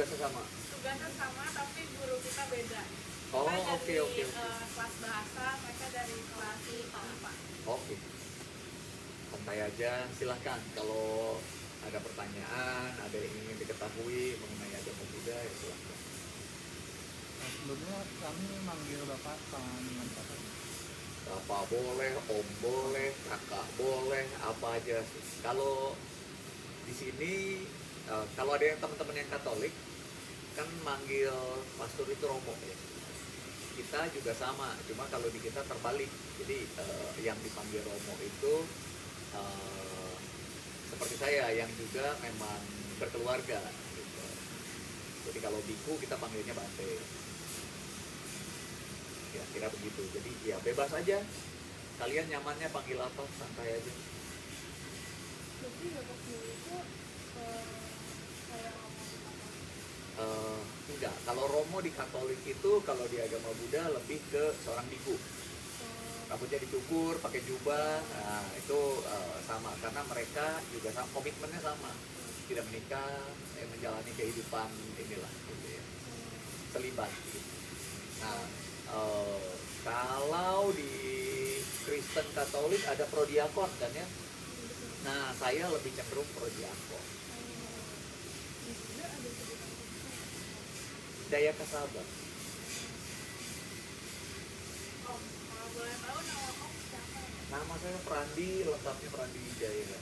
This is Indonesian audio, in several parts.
Biasa sama. Tugasnya sama tapi guru kita beda. Oh, Kita oke, dari oke. kelas bahasa, mereka dari kelas IPA. Oke. Santai aja, silahkan. Kalau ada pertanyaan, ada yang ingin diketahui mengenai agama Buddha, ya silahkan. Nah, sebelumnya kami manggil Bapak dengan kata Bapak boleh, Om boleh, Kakak boleh, apa aja sih. Kalau di sini, kalau ada yang teman-teman yang Katolik, kan manggil pastor itu Romo ya. Kita juga sama, cuma kalau di kita terbalik. Jadi yang dipanggil Romo itu seperti saya yang juga memang berkeluarga gitu. Jadi kalau biku kita panggilnya Bante, kira-kira begitu. Jadi ya bebas aja, kalian nyamannya panggil apa, santai aja. Jadi Bapak sendiri itu kayak ngomong apa? Enggak, kalau Romo di Katolik itu, kalau di agama Buddha lebih ke seorang biku. Rambutnya dicukur, pakai jubah, nah itu sama, karena mereka juga sama, komitmennya sama, tidak menikah, menjalani kehidupan inilah, gitu ya, selibat. Gitu. Nah, kalau di Kristen Katolik ada prodiakon kan ya, nah saya lebih cenderung prodiakon. Di sini ada sebutan Daya kesabar. Om. Kalau boleh tahu nama Om siapa? Nama saya Prandi, lengkapnya Prandi Wijaya.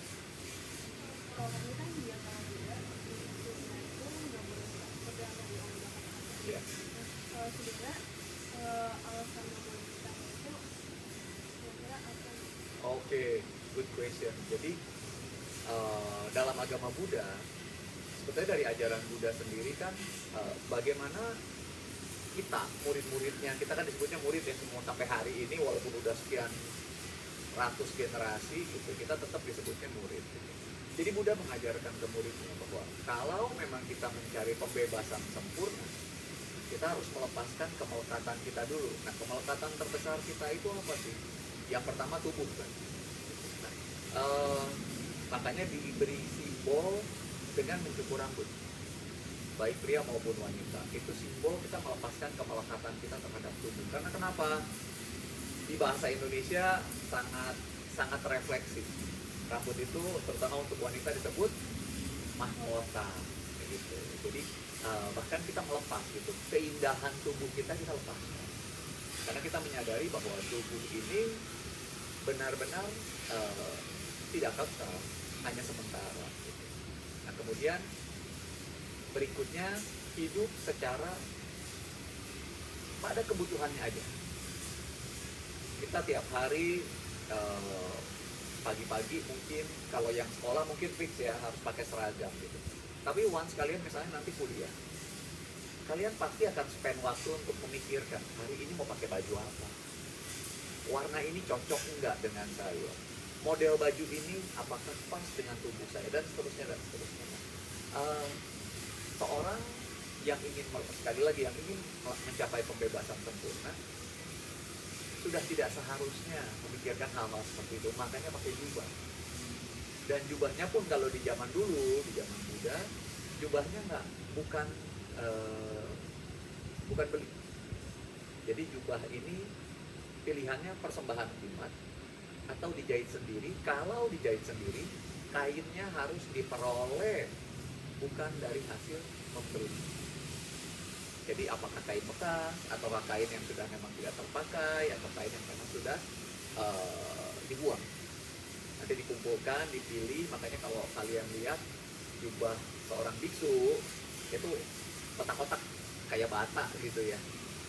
Kalau kami kan dia kalau juga di Kristen itu nggak boleh beragama di orang Ya. Kalau sebenarnya alasan nggak boleh nikah itu kira-kira apa? Oke, good question. Jadi dalam agama Buddha, sebetulnya dari ajaran Buddha sendiri kan, bagaimana kita, murid-muridnya, kita kan disebutnya murid ya semua sampai hari ini, walaupun udah sekian ratus generasi gitu, kita tetap disebutnya murid. Gitu. Jadi Buddha mengajarkan ke muridnya bahwa kalau memang kita mencari pembebasan sempurna, kita harus melepaskan kemelekatan kita dulu. Nah, kemelekatan terbesar kita itu apa sih? Yang pertama tubuh kan. Nah, makanya diberi simbol dengan mencukur rambut, baik pria maupun wanita. Itu simbol kita melepaskan kemelekatan kita terhadap tubuh. Karena kenapa? Di bahasa Indonesia sangat refleksif. Rambut itu terutama untuk wanita disebut mahkota, gitu. Jadi bahkan kita melepas gitu, keindahan tubuh kita lepaskan. Karena kita menyadari bahwa tubuh ini benar-benar tidak kekal, hanya sementara. Gitu. Nah kemudian berikutnya hidup secara pada kebutuhannya aja. Kita tiap hari pagi-pagi mungkin kalau yang sekolah mungkin fix ya harus pakai seragam gitu. Tapi once kalian misalnya nanti kuliah, kalian pasti akan spend waktu untuk memikirkan hari ini mau pakai baju apa, warna ini cocok enggak dengan saya, model baju ini apakah pas dengan tubuh saya, dan seterusnya dan seterusnya. Seorang yang ingin, sekali lagi, yang ingin mencapai pembebasan sempurna sudah tidak seharusnya memikirkan hal-hal seperti itu, makanya pakai jubah. Dan jubahnya pun kalau di zaman dulu, di zaman Buddha, jubahnya bukan beli. Jadi jubah ini pilihannya persembahan umat atau dijahit sendiri. Kalau dijahit sendiri, kainnya harus diperoleh bukan dari hasil pembeli. Jadi apakah kain bekas atau kain yang sudah memang tidak terpakai atau kain yang memang sudah dibuang. Nanti dikumpulkan, dipilih. Makanya kalau kalian lihat jubah seorang biksu itu kotak-kotak kayak bata gitu ya.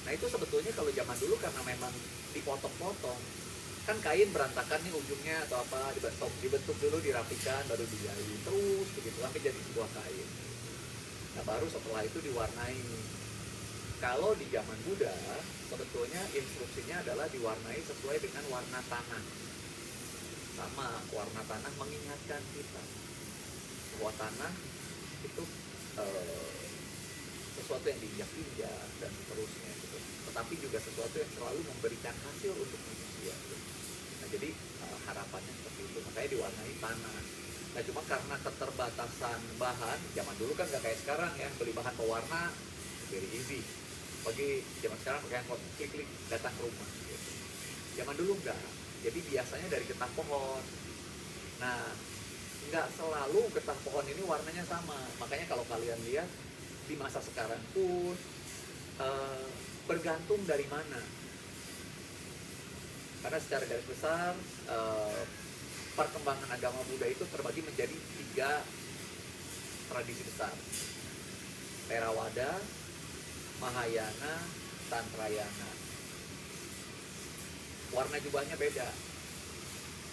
Nah itu sebetulnya kalau zaman dulu karena memang dipotong-potong, kan kain berantakan nih ujungnya atau apa, dibentuk dulu, dirapikan, baru dijahit terus begitu sampai jadi sebuah kain. Nah baru setelah itu diwarnai. Kalau di zaman Buddha sebetulnya instruksinya adalah diwarnai sesuai dengan warna tanah. Sama, warna tanah mengingatkan kita bahwa tanah itu sesuatu yang diinjak-injak dan seterusnya gitu. Tetapi juga sesuatu yang selalu memberikan hasil untuk manusia gitu. Nah jadi harapannya seperti itu, makanya diwarnai tanah. Nah Nah cuma karena keterbatasan bahan, zaman dulu kan nggak kayak sekarang ya, beli bahan pewarna very easy. Bagi zaman sekarang pakai handphone, klik-klik datang ke rumah. Gitu. Zaman dulu enggak, jadi biasanya dari getah pohon. Nah nggak selalu getah pohon ini warnanya sama, makanya kalau kalian lihat di masa sekarang pun bergantung dari mana. Karena secara garis besar perkembangan agama Buddha itu terbagi menjadi 3 tradisi besar: Theravada, Mahayana, Tantrayana. Warna jubahnya beda.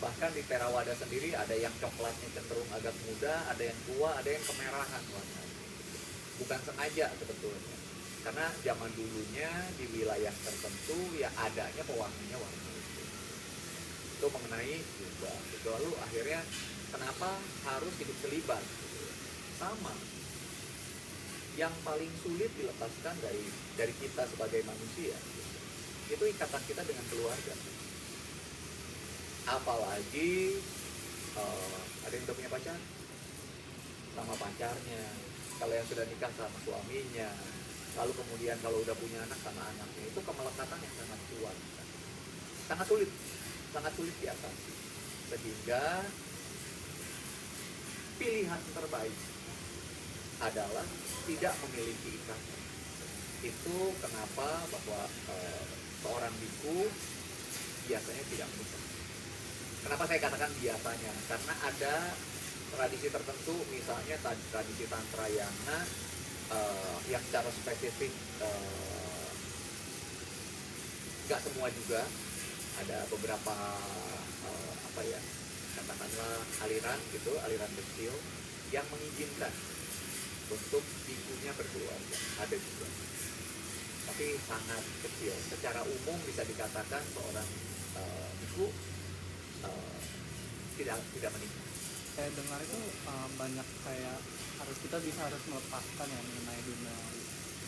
Bahkan di Theravada sendiri ada yang coklatnya cenderung agak muda, ada yang tua, ada yang kemerahan warnanya. Bukan sengaja sebetulnya, karena zaman dulunya di wilayah tertentu ya adanya pewarnanya warna itu mengenai jubah. Lalu akhirnya kenapa harus hidup selibat? Sama, yang paling sulit dilepaskan dari kita sebagai manusia itu ikatan kita dengan keluarga. Apalagi ada yang udah punya pacar, sama pacarnya. Kalau yang sudah nikah sama suaminya, lalu kemudian kalau udah punya anak sama anaknya, itu kemelekatan yang sangat kuat, sangat sulit diatasi. Sehingga pilihan terbaik adalah tidak memiliki ikatan. Itu kenapa bahwa seorang biku biasanya tidak menikah. Kenapa saya katakan biasanya? Karena ada tradisi tertentu, misalnya tradisi Tantrayana yang secara spesifik nggak semua juga, ada beberapa katakanlah aliran gitu, aliran kecil yang mengizinkan untuk bikunya berkeluarga, ada juga, tapi sangat kecil. Secara umum bisa dikatakan seorang biku tidak menikah. Saya dengar itu banyak kayak harus melepaskan ya mengenai dunia.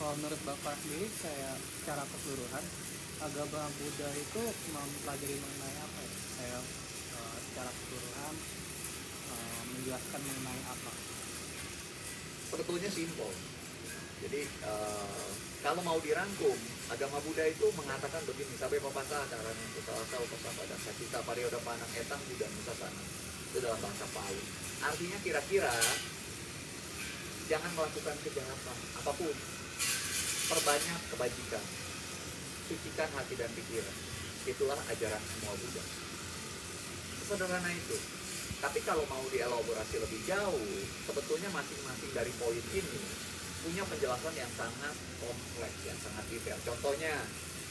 Kalau menurut Bapak sendiri, saya secara keseluruhan agama Buddha itu mempelajari mengenai apa ya? Saya secara keseluruhan menjelaskan mengenai apa? Sebetulnya simpel. Jadi kalau mau dirangkum, agama Buddha itu mengatakan begini: sabe papasa caranya usalasa upasapa dan sakita parioda panang etang Buddha nusasana. Itu dalam bahasa Pali. Artinya kira-kira jangan melakukan kejahatan apapun, perbanyak kebajikan, sucikan hati dan pikiran. Itulah ajaran semua Buddha. Sesederhana itu. Tapi kalau mau dielaborasi lebih jauh, sebetulnya masing-masing dari poin ini punya penjelasan yang sangat kompleks, yang sangat detail. Contohnya,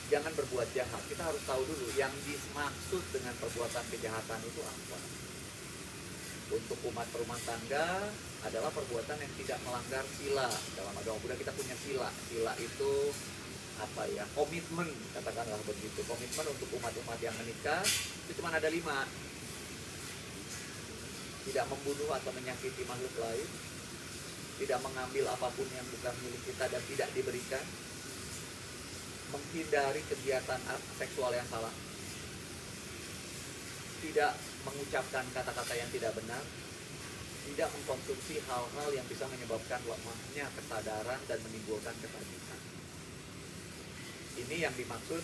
jangan berbuat jahat. Kita harus tahu dulu yang dimaksud dengan perbuatan kejahatan itu apa. Untuk umat rumah tangga adalah perbuatan yang tidak melanggar sila. Dalam agama Buddha kita punya sila. Sila itu komitmen, katakanlah begitu. Komitmen untuk umat-umat yang menikah itu cuma ada 5. Tidak membunuh atau menyakiti makhluk lain, tidak mengambil apapun yang bukan milik kita dan tidak diberikan, menghindari kegiatan seksual yang salah, tidak mengucapkan kata-kata yang tidak benar, tidak mengkonsumsi hal-hal yang bisa menyebabkan lemahnya kesadaran dan menimbulkan ketakutan. Ini yang dimaksud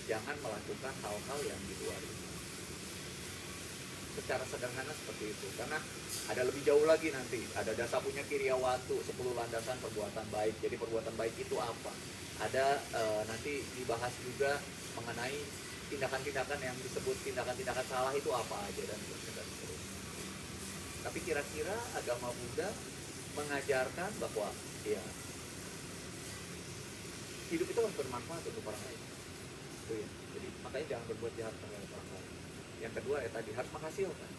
jangan melakukan hal-hal yang di luar itu. Secara sederhana seperti itu. Karena ada lebih jauh lagi nanti, ada dasa punya Kiriyawatu, 10 landasan perbuatan baik. Jadi perbuatan baik itu apa? Ada nanti dibahas juga mengenai tindakan-tindakan yang disebut tindakan-tindakan salah itu apa aja dan seterusnya. Tapi kira-kira agama Buddha mengajarkan bahwa ya hidup itu harus bermanfaat untuk orang lain. Itu ya. Jadi makanya jangan berbuat jahat terhadap orang lain. Yang kedua ya tadi harus menghasilkan.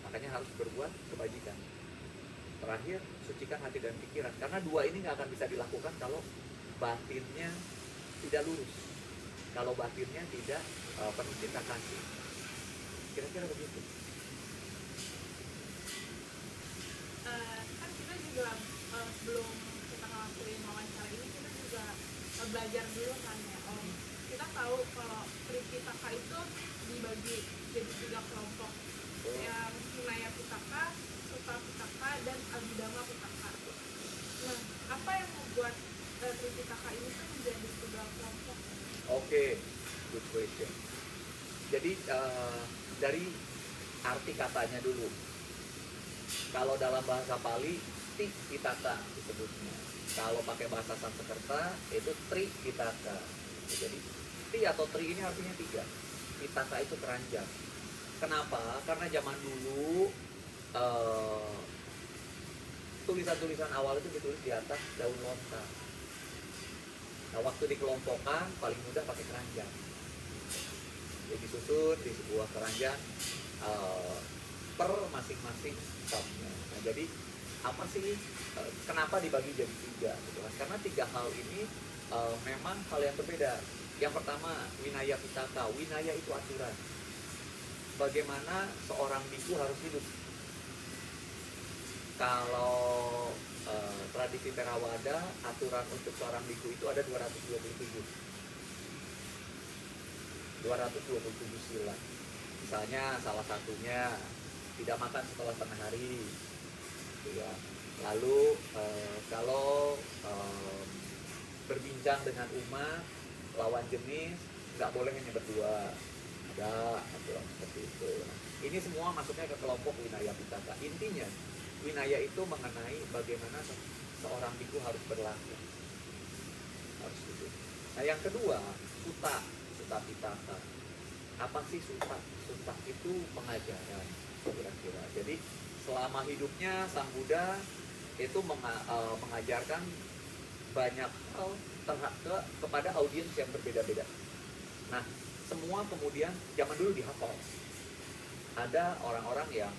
Makanya harus berbuat kebajikan. Terakhir, sucikan hati dan pikiran. Karena 2 ini nggak akan bisa dilakukan kalau batinnya tidak lurus. Kalau batinnya tidak penuh cinta kasih. Kira-kira begitu. Kan kita juga sebelum kita ngelakuin wawancara ini kita juga belajar dulu kan ya Om. Kita tahu kalau Tripitaka itu dibagi jadi 3 kelompok. Yang Winaya Pitaka, Sutta Pitaka, dan Abhidhamma Pitaka. Nah, apa yang membuat Tripitaka ini tuh menjadi sebuah kelompok? Oke, good question. Jadi dari arti katanya dulu. Kalau dalam bahasa Pali, Tipitaka disebutnya. Kalau pakai bahasa Sanskerta itu Tripitaka. Jadi Ti atau Tri ini artinya 3. Pitaka itu keranjang. Kenapa? Karena zaman dulu tulisan-tulisan awal itu ditulis di atas daun lontar. Nah, waktu dikelompokkan paling mudah pakai keranjang. Jadi disusun di sebuah keranjang per masing-masing tabnya. Nah, jadi apa sih kenapa dibagi jadi 3? Gitu kan? Karena 3 hal ini memang hal yang berbeda. Yang pertama, Winaya Pitaka. Winaya itu aturan. Bagaimana seorang biku harus hidup. Kalau tradisi Theravada, aturan untuk seorang biku itu ada 227 sila. Misalnya salah satunya tidak makan setelah tengah hari, gitu ya. Lalu kalau berbincang dengan umat lawan jenis nggak boleh hanya berdua, ada aturan seperti itu. Nah, ini semua masuknya ke kelompok Winaya Pitaka. Intinya Winaya itu mengenai bagaimana seorang biku harus berlaku, harus hidup. Nah, yang kedua, Sutta Pitaka. Apa sih Sutta? Sutta itu pengajaran kira-kira. Jadi selama hidupnya Sang Buddha itu mengajarkan banyak hal kepada audiens yang berbeda-beda. Nah, semua kemudian zaman dulu dihafal. Ada orang-orang yang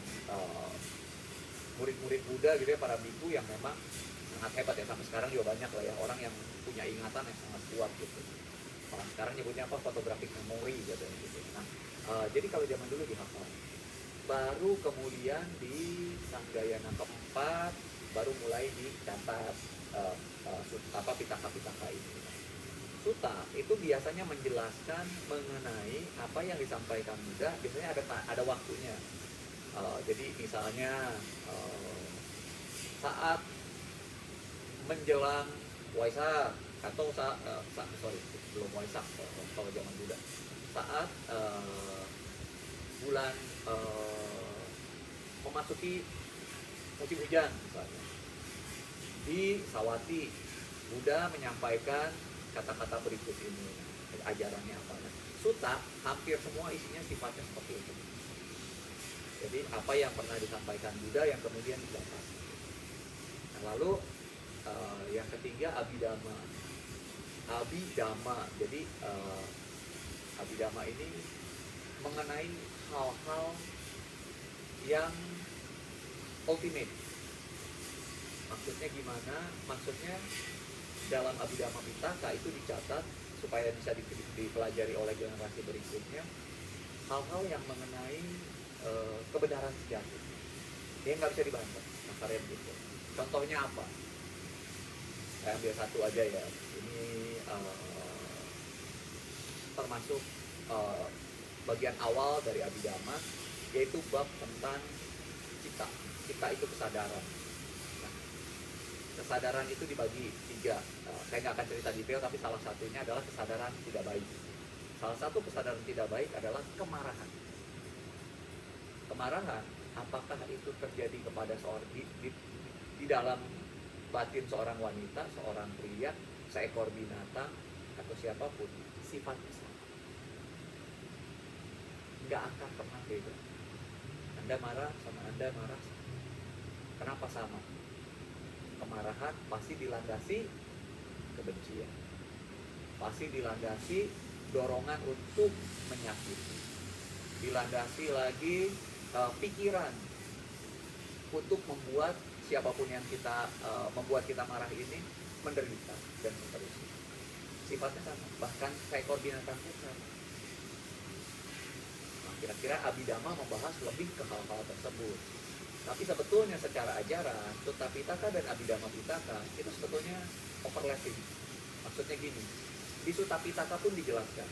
murid-murid Buddha gitu ya, para biku yang memang sangat hebat ya, sampai sekarang juga banyak lah ya orang yang punya ingatan yang sangat kuat gitu. Orang sekarang nyebutnya apa, photographic memory gitu. Nah, jadi kalau zaman dulu dihafal. Baru kemudian di Sanggayana keempat baru mulai dicatat pitaka-pitaka ini. Sutta itu biasanya menjelaskan mengenai apa yang disampaikan Buddha, biasanya ada waktunya. Jadi misalnya saat menjelang Waisak atau belum Waisak kalau zaman Buddha, saat bulan memasuki musim hujan misalnya, di Sawati Buddha menyampaikan kata-kata berikut ini, ajarannya apa. Nah, Sutta hampir semua isinya sifatnya seperti itu. Jadi apa yang pernah disampaikan Buddha yang kemudian dicatat. Nah, lalu yang ketiga Abhidhamma. Jadi Abhidhamma ini mengenai hal-hal yang ultimate. Maksudnya gimana? Maksudnya dalam Abhidhamma Pitaka itu dicatat supaya bisa dipelajari oleh generasi berikutnya hal-hal yang mengenai kebenaran sejati. Dia nggak bisa dibantah, kasarnya gitu. Contohnya apa? Saya ambil satu aja ya. Ini termasuk bagian awal dari Abhidhamma, yaitu bab tentang cita. Cita itu kesadaran. Nah, kesadaran itu dibagi 3. Saya nggak akan cerita detail, tapi salah satunya adalah kesadaran tidak baik. Salah satu kesadaran tidak baik adalah kemarahan. Kemarahan, apakah itu terjadi kepada seorang di dalam batin seorang wanita, seorang pria, seekor binatang, atau siapapun, sifatnya sama. Nggak akan pernah beda. Anda marah sama Anda marah. Kenapa sama? Kemarahan pasti dilandasi kebencian. Pasti dilandasi dorongan untuk menyakiti. Dilandasi lagi pikiran untuk membuat siapapun yang membuat kita marah ini menderita dan seterusnya. Sifatnya sama, bahkan seekor binatang pun sama. Nah, kira-kira Abhidhamma membahas lebih ke hal-hal tersebut. Tapi sebetulnya secara ajaran, Sutta Pitaka dan Abhidhamma Pitaka itu sebetulnya overlapping. Maksudnya gini, di Sutta Pitaka pun dijelaskan,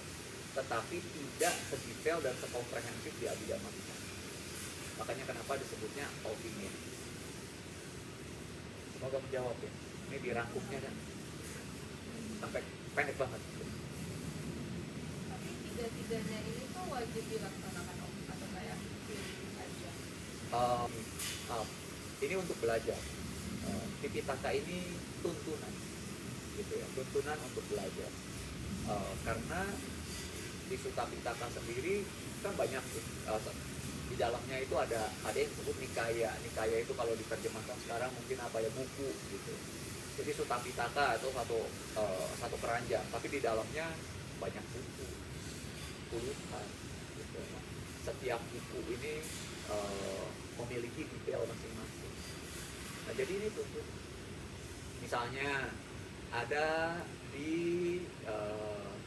tetapi tidak sedetail dan sekomprehensif di Abhidhamma Pitaka. Makanya kenapa disebutnya Tolkien. Semoga menjawab ya. Ini dirangkumnya kan sampai pendek banget. Tapi tiga-tiganya ini tuh wajib dilaksanakan Om, atau kayak pilih aja? Um, ini untuk belajar. Tipitaka ini tuntunan, gitu ya, tuntunan untuk belajar. Karena di Sutta Pitaka sendiri kan banyak di dalamnya itu ada yang disebut Nikaya. Nikaya itu kalau diterjemahkan sekarang mungkin apa ya, buku gitu. Jadi Sutta Pitaka itu satu keranjang, tapi di dalamnya banyak buku, puluhan. Gitu. Setiap buku ini memiliki detail masing-masing. Nah, jadi ini tuh misalnya ada di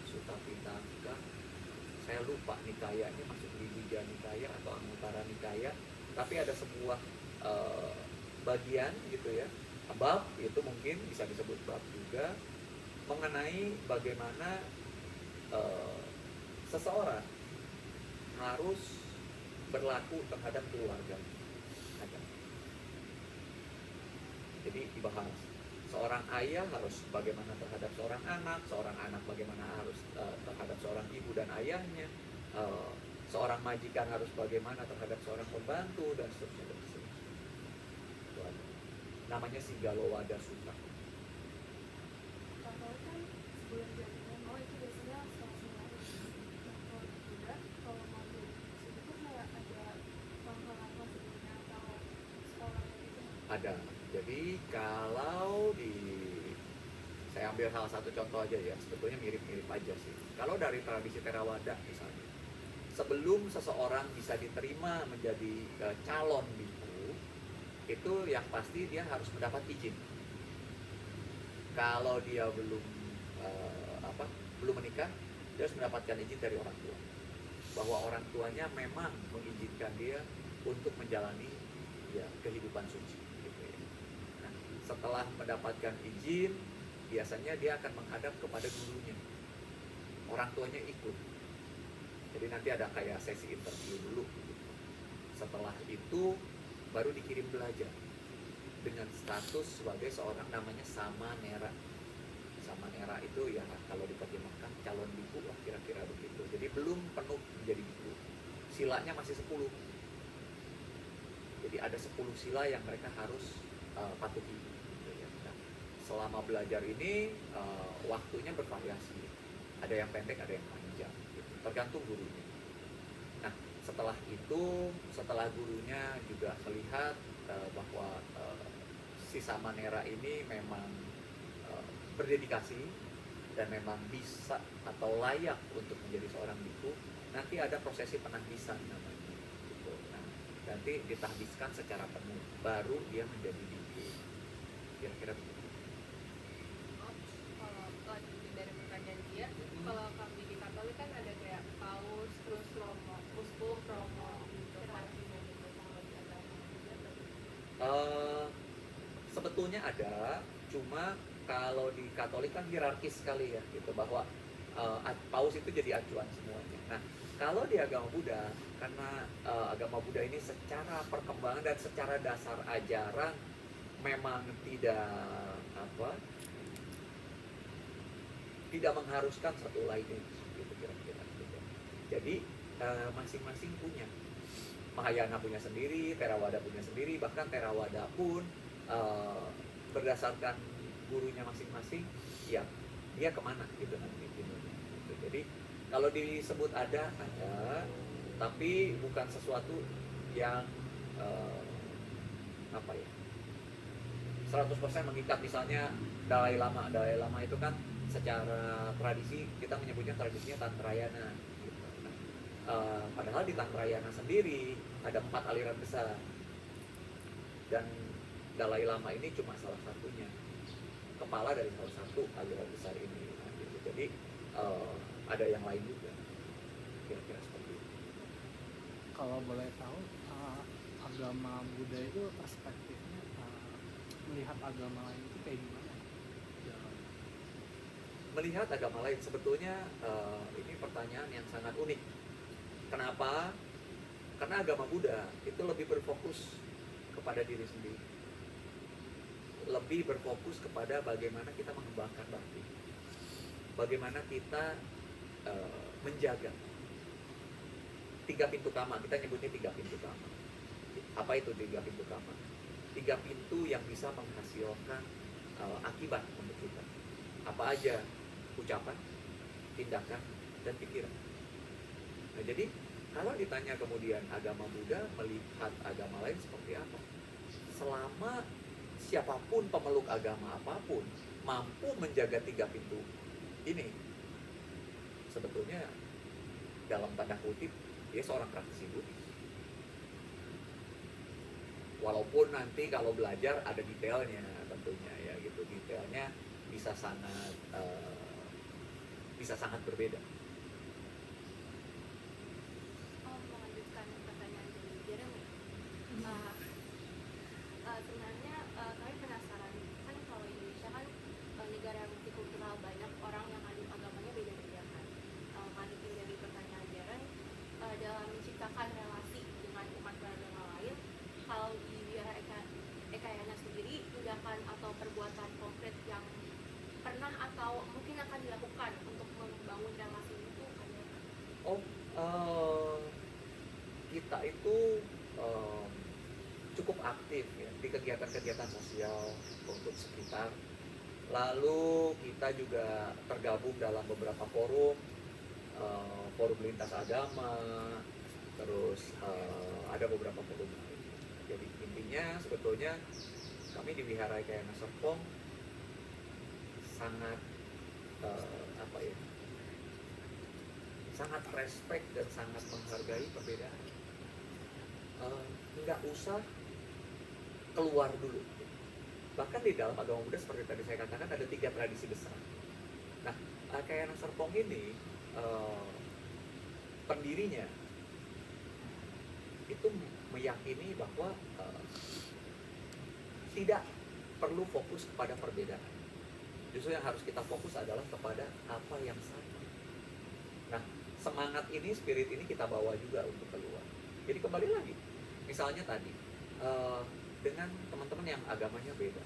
Sutta Pitaka, saya lupa Nikaya ini masuk di Dija Nikaya atau Anguttara Nikaya, tapi ada sebuah bagian gitu ya, bab itu mungkin bisa disebut bab juga, mengenai bagaimana seseorang harus berlaku terhadap keluarga. Jadi dibahas seorang ayah harus bagaimana terhadap seorang anak bagaimana harus terhadap seorang ibu dan ayahnya, seorang majikan harus bagaimana terhadap seorang pembantu, dan seterusnya. Itu ada. Namanya Siggalowada Sutta. Kalau kan sebelum jadi mau itu biasanya sekolah-sekolah. Nah, kalau tidak, kalau mau jadi itu tuh kayak ada langkah-langkah sebelumnya atau sekolahnya gitu. Ada. Jadi kalau saya ambil salah satu contoh aja ya, sebetulnya mirip-mirip aja sih. Kalau dari tradisi Theravada misalnya, sebelum seseorang bisa diterima menjadi calon biku, itu yang pasti dia harus mendapat izin. Kalau dia belum menikah, dia harus mendapatkan izin dari orang tua, bahwa orang tuanya memang mengizinkan dia untuk menjalani ya kehidupan suci. Setelah mendapatkan izin, biasanya dia akan menghadap kepada gurunya. Orang tuanya ikut. Jadi nanti ada kayak sesi interview dulu. Setelah itu baru dikirim belajar dengan status sebagai seorang namanya Samanera. Samanera itu ya kalau diterjemahkan calon biku lah, kira-kira begitu. Jadi belum penuh menjadi biku. Silanya masih 10. Jadi ada 10 sila yang mereka harus patuhi. Selama belajar ini waktunya bervariasi, ada yang pendek, ada yang panjang, gitu. Tergantung gurunya. Nah, setelah gurunya juga melihat bahwa si Samanera ini memang berdedikasi dan memang bisa atau layak untuk menjadi seorang biku, nanti ada prosesi penahbisan namanya. Gitu. Nah, nanti ditahbiskan secara penuh, baru dia menjadi biku. Kira-kira begitu. Dari pertanyaan dia, kalau kami di Katolik kan ada kayak paus, terus romo, uskup, romo, gitu. Sebetulnya ada, cuma kalau di Katolik kan hierarkis sekali ya, gitu, bahwa paus itu jadi acuan semuanya. Nah, kalau di agama Buddha, karena agama Buddha ini secara perkembangan dan secara dasar ajaran memang tidak mengharuskan satu lainnya, gitu kira-kira. Gitu. Jadi masing-masing punya. Mahayana punya sendiri, Theravada punya sendiri, bahkan Theravada pun berdasarkan gurunya masing-masing, ya dia kemana gitu nanti. Gitu. Jadi kalau disebut ada, tapi bukan sesuatu yang 100% mengikat. Misalnya Dalai Lama itu kan secara tradisi kita menyebutnya tradisinya Tantrayana gitu. Padahal di Tantrayana sendiri ada 4 aliran besar dan Dalai Lama ini cuma salah satunya, kepala dari salah satu aliran besar ini gitu. Jadi ada yang lain juga, kira-kira seperti itu. Kalau boleh tahu, agama Buddha itu perspektifnya melihat agama lain itu kayak gimana? Melihat agama lain sebetulnya ini pertanyaan yang sangat unik. Kenapa Karena agama Buddha itu lebih berfokus kepada diri sendiri, lebih berfokus kepada bagaimana kita mengembangkan bakti, bagaimana kita menjaga tiga pintu kama. Kita nyebutnya tiga pintu kama. Apa itu tiga pintu kama? Tiga pintu yang bisa menghasilkan akibat untuk kita. Apa aja? Ucapan, tindakan, dan pikiran. Nah, jadi kalau ditanya kemudian agama Buddha melihat agama lain seperti apa? Selama siapapun pemeluk agama apapun mampu menjaga tiga pintu ini, sebetulnya dalam tanda kutip dia seorang praktisi Buddhis. Walaupun nanti kalau belajar ada detailnya tentunya ya gitu, detailnya bisa sangat berbeda. Melanjutkan pertanyaan dari Jeremy. Sebenarnya kami penasaran, kan kalau Indonesia kan negara yang multikultural, banyak orang yang agamanya beda-beda kan. Lanjutin dari pertanyaan Jaren, dalam menciptakan relasi dengan umat beragama lain, kalau di Wihara Ekayana sendiri, tindakan atau perbuatan konkret yang pernah atau mungkin akan dilakukan untuk membangun relasi itu ada? Kita itu cukup aktif ya di kegiatan-kegiatan sosial untuk sekitar. Lalu kita juga tergabung dalam beberapa forum, forum lintas agama, terus ada beberapa forum lain. Jadi intinya sebetulnya kami di Wihara Ekayana Serpong sangat sangat respect dan sangat menghargai perbedaan. Nggak usah keluar dulu. Bahkan di dalam agama Buddha seperti tadi saya katakan ada 3 tradisi besar. Nah, Ekayana Serpong ini pendirinya itu meyakini bahwa tidak perlu fokus kepada perbedaan. Justru yang harus kita fokus adalah kepada apa yang sama. Nah, semangat ini, spirit ini kita bawa juga untuk keluar. Jadi kembali lagi, misalnya tadi dengan teman-teman yang agamanya beda,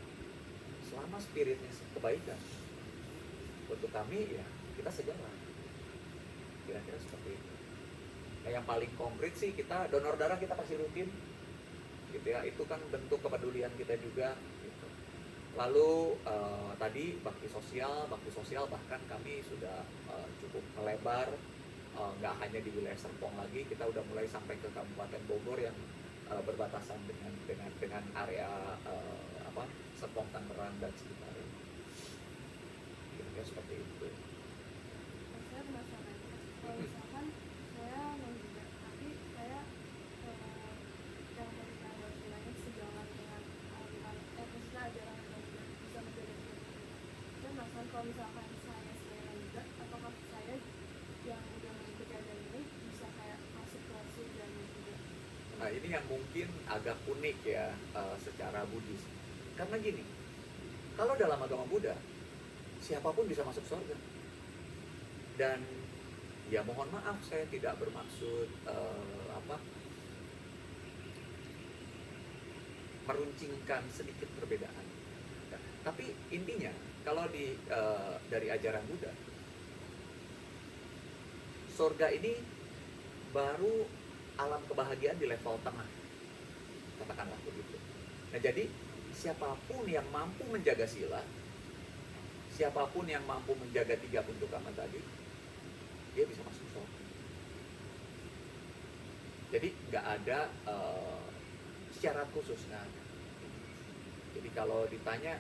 selama spiritnya kebaikan, untuk kami ya kita sejalan. Kira-kira seperti itu. Nah, yang paling konkret sih kita donor darah kita pasti rutin, gitu ya. Itu kan bentuk kepedulian kita juga. Gitu. Lalu tadi bakti sosial bahkan kami sudah cukup melebar, nggak hanya di wilayah Serpong lagi, kita udah mulai sampai ke Kabupaten Bogor yang berbatasan dengan area Serpong, Tangerang dan sekitarnya. Kira-kira seperti itu. Saya penasaran, kalau misalkan saya mau juga, tapi saya yang dari tanggal bilangnya sejalan dengan aliran, maksudnya ajaran yang bisa menjadi dan maksudnya kalau misalkan saya sebenarnya juga, apakah saya yang udah mengikuti ajaran ini bisa kayak masuk ke surganya juga? Nah, ini yang mungkin agak unik ya secara Buddhis. Karena gini, kalau dalam agama Buddha siapapun bisa masuk surga. Dan ya mohon maaf saya tidak bermaksud meruncingkan sedikit perbedaan. Nah, tapi intinya kalau dari ajaran Buddha, surga ini baru alam kebahagiaan di level tengah, katakanlah begitu. Nah, jadi siapapun yang mampu menjaga sila, siapapun yang mampu menjaga 3 pintu kama tadi, dia bisa masuk surga. Jadi nggak ada syarat khusus, kan? Jadi kalau ditanya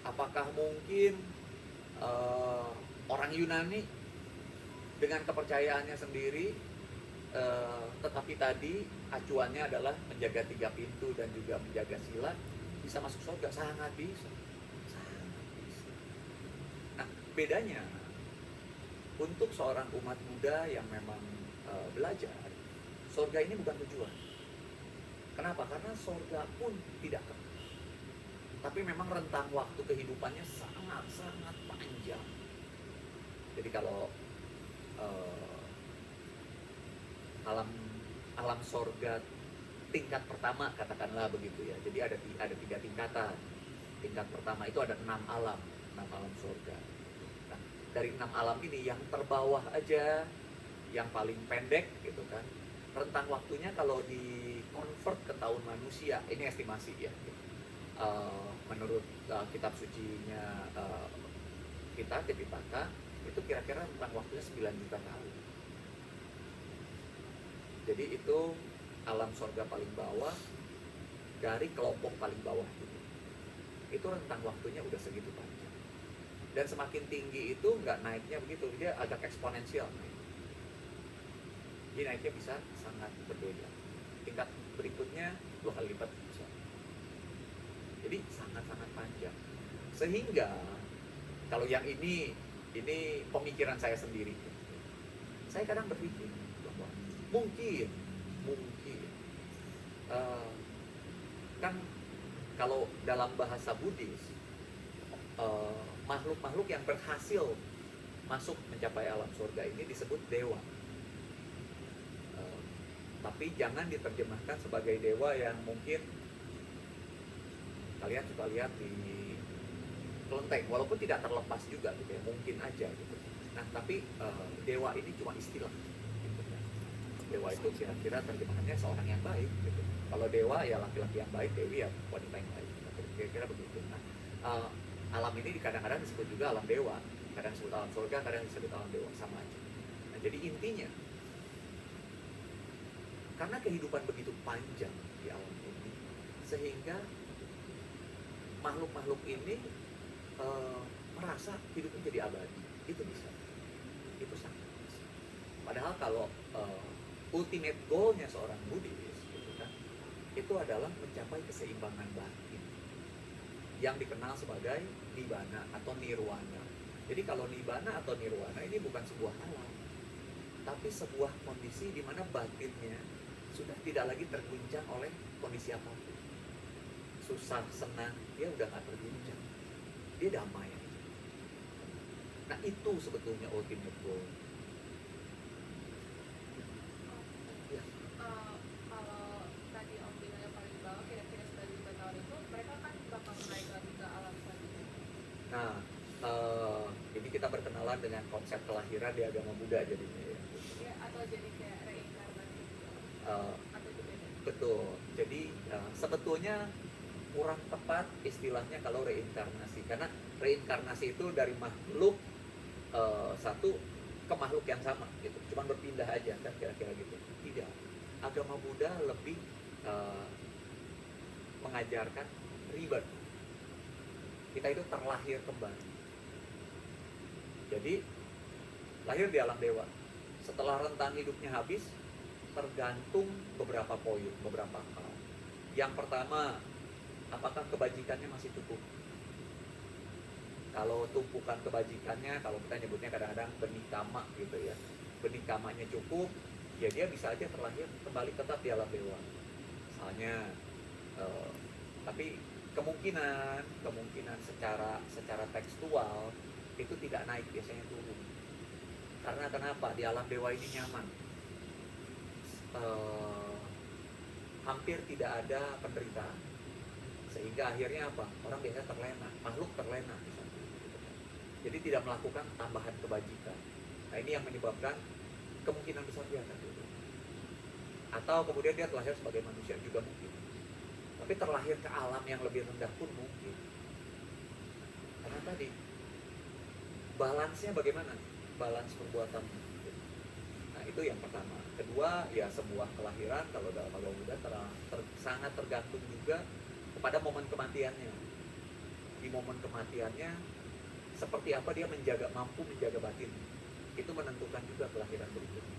apakah mungkin orang Yunani dengan kepercayaannya sendiri, tetapi tadi acuannya adalah menjaga 3 pintu dan juga menjaga sila, bisa masuk surga? Sangat bisa. Nah, bedanya untuk seorang umat Buddha yang memang belajar, surga ini bukan tujuan. Kenapa? Karena surga pun tidak kekal. Tapi memang rentang waktu kehidupannya sangat-sangat panjang. Jadi kalau alam alam sorga tingkat pertama, katakanlah begitu ya. Jadi ada 3 tingkatan. Tingkat pertama itu ada 6 alam, 6 alam sorga. Nah, dari 6 alam ini yang terbawah aja, yang paling pendek gitu kan, rentang waktunya kalau di convert ke tahun manusia, ini estimasi ya, menurut kitab sucinya kita Tipitaka, itu kira-kira rentang waktunya 9 juta tahun. Jadi itu alam sorga paling bawah dari kelompok paling bawah itu rentang waktunya udah segitu panjang. Dan semakin tinggi itu nggak naiknya begitu, dia agak eksponensial. Jadi naiknya bisa sangat berbeda. Tingkat berikutnya 2 kali lipat bisa. Jadi sangat-sangat panjang. Sehingga kalau yang ini pemikiran saya sendiri. Saya kadang berpikir bahwa mungkin kan kalau dalam bahasa Buddhis makhluk-makhluk yang berhasil masuk mencapai alam surga ini disebut dewa. Tapi jangan diterjemahkan sebagai dewa yang mungkin kalian suka lihat di kelenteng, walaupun tidak terlepas juga gitu ya, mungkin aja gitu. Nah tapi dewa ini cuma istilah gitu kan. Dewa itu kira-kira terjemahannya seorang yang baik gitu. Kalau dewa ya laki-laki yang baik, dewi ya wanita yang baik, kira-kira begitu. Nah alam ini kadang-kadang disebut juga alam dewa, kadang disebut alam surga, kadang disebut alam dewa, sama aja. Nah jadi intinya, karena kehidupan begitu panjang di alam ini, sehingga makhluk-makhluk ini merasa hidupnya jadi abadi. Itu bisa, itu sangat bisa. Padahal kalau ultimate goalnya seorang Buddhis gitu kan, itu adalah mencapai keseimbangan batin yang dikenal sebagai nibbana atau nirwana. Jadi kalau nibbana atau nirwana ini bukan sebuah alam, tapi sebuah kondisi di mana batinnya sudah tidak lagi terguncang oleh kondisi apapun. Susah, senang, dia udah gak terguncang. Dia damai. Nah itu sebetulnya ultimate goal. Ya. Kalau tadi Om bilang yang paling bawah kira-kira 9 juta tahun itu, mereka kan bakal naik lagi ke alam selanjutnya. Nah, ini kita berkenalan dengan konsep kelahiran di agama Buddha jadinya ya. Ya, atau jadi kayak reinkarnasi gitu. Atau juga Betul. Jadi sebetulnya kurang tepat istilahnya kalau reinkarnasi, karena reinkarnasi itu dari makhluk satu ke makhluk yang sama gitu, cuman berpindah aja kan kira-kira gitu. Tidak, agama Buddha lebih mengajarkan rebirth. Kita itu terlahir kembali. Jadi lahir di alam dewa. Setelah rentang hidupnya habis, tergantung beberapa poin, beberapa hal. Yang pertama, apakah kebajikannya masih cukup? Kalau tumpukan kebajikannya, kalau kita nyebutnya kadang-kadang benih kama gitu ya, benih kamanya cukup, ya dia bisa aja terlahir kembali tetap di alam dewa. Misalnya, tapi kemungkinan secara tekstual itu tidak naik, biasanya turun. Karena kenapa? Di alam dewa ini nyaman. Hampir tidak ada penderitaan, sehingga akhirnya apa? Orang biasanya terlena, makhluk terlena misalnya. Jadi tidak melakukan tambahan kebajikan. Nah ini yang menyebabkan kemungkinan besar dia akan turun. Atau kemudian dia terlahir sebagai manusia juga mungkin. Tapi terlahir ke alam yang lebih rendah pun mungkin. Karena tadi balance-nya bagaimana? Balance perbuatan. Nah itu yang pertama. Kedua, ya sebuah kelahiran kalau dalam agama Buddha sangat tergantung juga kepada momen kematiannya. Di momen kematiannya seperti apa dia mampu menjaga batin. Itu menentukan juga kelahiran berikutnya.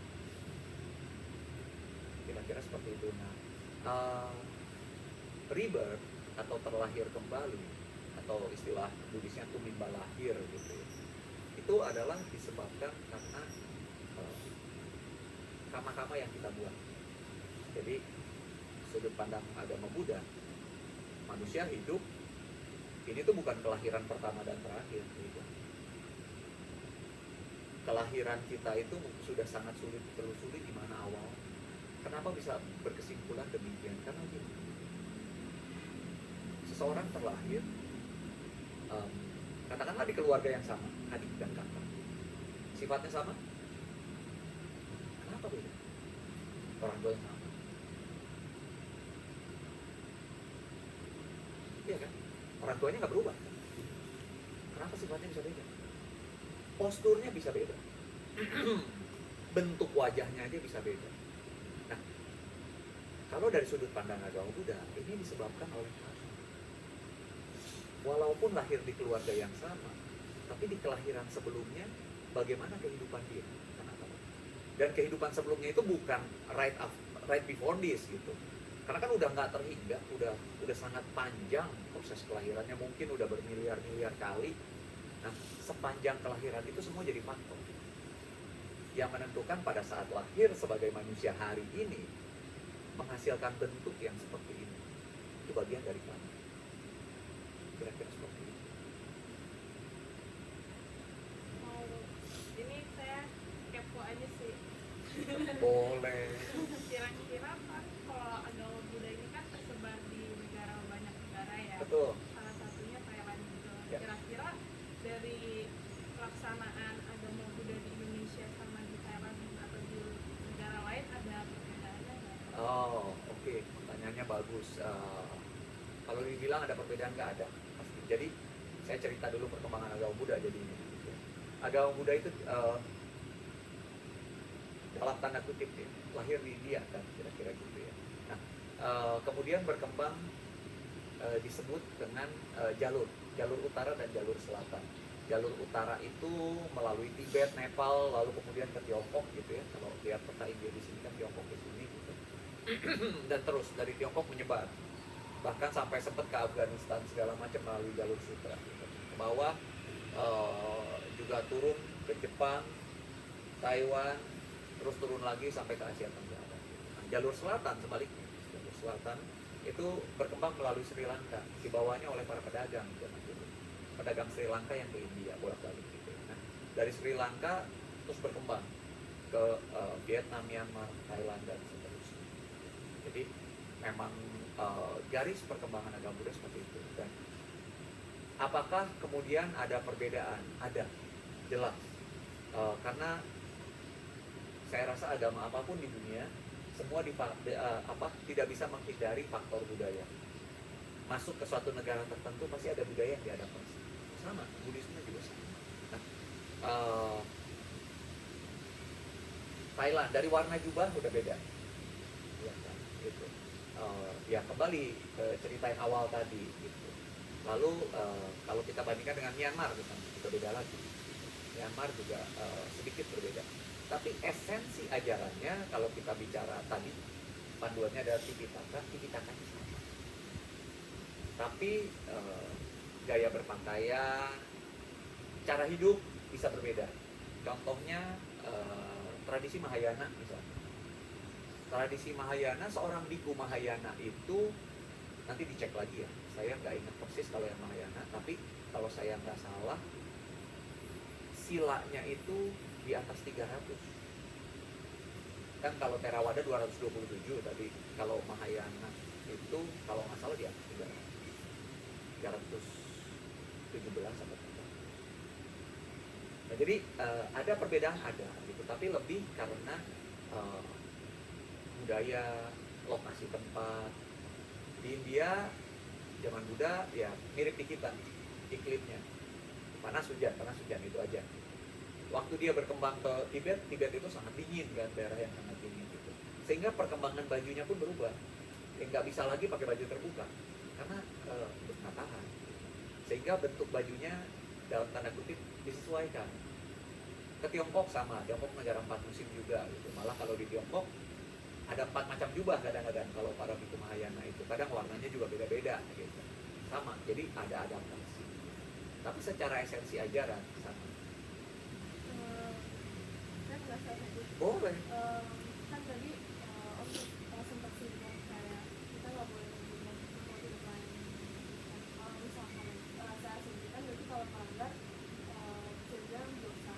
Kira-kira seperti itu. Nah, rebirth atau terlahir kembali, atau istilah Buddhisnya tumimba lahir gitu ya, itu adalah disebabkan karena kama-kama yang kita buat. Jadi sudut pandang agama Buddha, manusia hidup ini tuh bukan kelahiran pertama dan terakhir gitu. Kelahiran kita itu sudah sangat sulit ditelusuri di mana awal. Kenapa bisa berkesimpulan demikian? Karena gini, seseorang terlahir, em, katakanlah di keluarga yang sama, adik dan kakak, sifatnya sama. Kenapa beda? Orang tua yang sama, iya kan? Orang tuanya nggak berubah. Kenapa sifatnya bisa beda? Posturnya bisa beda, bentuk wajahnya aja bisa beda. Nah, kalau dari sudut pandang agama Buddha, ini disebabkan oleh karma. Walaupun lahir di keluarga yang sama, tapi di kelahiran sebelumnya, bagaimana kehidupan dia? Kenapa? Dan kehidupan sebelumnya itu bukan right before this gitu. Karena kan udah nggak terhingga, udah sangat panjang proses kelahirannya, mungkin udah bermiliar-miliar kali. Nah, sepanjang kelahiran itu semua jadi faktor yang menentukan pada saat lahir sebagai manusia hari ini menghasilkan bentuk yang seperti ini. Itu bagian dari karma. Kira-kira seperti itu. Mau ini saya kepo aja sih. Boleh. Kira-kira kan kalau agama Buddha ini kan tersebar di banyak negara ya. Betul. Salah satunya Thailand gitu. Ya. Kira-kira dari pelaksanaan agama Buddha di Indonesia sama di Thailand atau di negara lain ada perbedaannya nggak? Oh, oke. Pertanyaannya bagus. Kalau dibilang ada perbedaan, nggak ada pasti. Jadi saya cerita dulu perkembangan agama Buddha jadinya. Agama Buddha itu dalam tanda kutip ya, lahir di India kan, kira-kira gitu ya. Nah, kemudian berkembang disebut dengan jalur utara dan jalur selatan. Jalur utara itu melalui Tibet, Nepal, lalu kemudian ke Tiongkok gitu ya. Kalau lihat peta India di sini kan Tiongkok di sini gitu. Dan terus dari Tiongkok menyebar, bahkan sampai sempat ke Afghanistan segala macam melalui jalur sutra gitu. Ke bawah juga turun ke Jepang, Taiwan, terus turun lagi sampai ke Asia Tenggara. Nah, jalur selatan sebaliknya, jalur selatan itu berkembang melalui Sri Lanka, dibawanya oleh para pedagang zaman dulu. Pedagang Sri Lanka yang ke India bolak-balik gitu. Nah, dari Sri Lanka terus berkembang ke Vietnam, Myanmar, Thailand dan seterusnya. Jadi memang garis perkembangan agama Buddha seperti itu. Dan apakah kemudian ada perbedaan? Ada, jelas. Karena saya rasa agama apapun di dunia semua tidak bisa menghindari faktor budaya. Masuk ke suatu negara tertentu pasti ada budaya yang diadaptasi. Sama, Buddhisme juga sama. Nah, Thailand dari warna jubah udah beda, ya kan? Gitu. Ya kembali ke cerita yang awal tadi. Gitu. Lalu kalau kita bandingkan dengan Myanmar, misalnya, itu beda lagi. Myanmar juga sedikit berbeda. Tapi esensi ajarannya kalau kita bicara tadi panduannya adalah Tipitaka sama. Tapi gaya berpakaian, cara hidup bisa berbeda. Contohnya tradisi Mahayana misalnya. Tradisi Mahayana, seorang biku Mahayana itu nanti dicek lagi ya. Saya nggak ingat persis kalau yang Mahayana, tapi kalau saya nggak salah silanya itu di atas 300. Kan kalau Theravada 227 tadi, kalau Mahayana itu kalau nggak salah di atas 317 atau apa. Nah, jadi ada perbedaan gitu, tapi lebih karena budaya, lokasi tempat. Di India zaman Buddha ya mirip di kita, iklimnya panas hujan itu aja. Waktu dia berkembang ke Tibet itu sangat dingin kan, daerah yang sangat dingin gitu. Sehingga perkembangan bajunya pun berubah. Nggak bisa lagi pakai baju terbuka karena nggak tahan. Sehingga bentuk bajunya dalam tanda kutip disesuaikan. Ke Tiongkok sama, Tiongkok negara 4 musim juga gitu. Malah kalau di Tiongkok ada 4 macam jubah kadang-kadang kalau para biku Mahayana itu. Kadang warnanya juga beda-beda gitu. Sama, jadi ada adaptasi. Tapi secara esensi ajaran sama. Saya penasaran satu. Boleh. Kan tadi om sempat singgung kayak kita nggak boleh menggunakan sesuatu dengan kalau misalkan saya sendiri kan berarti kalau melanggar bisa dibilang dosa.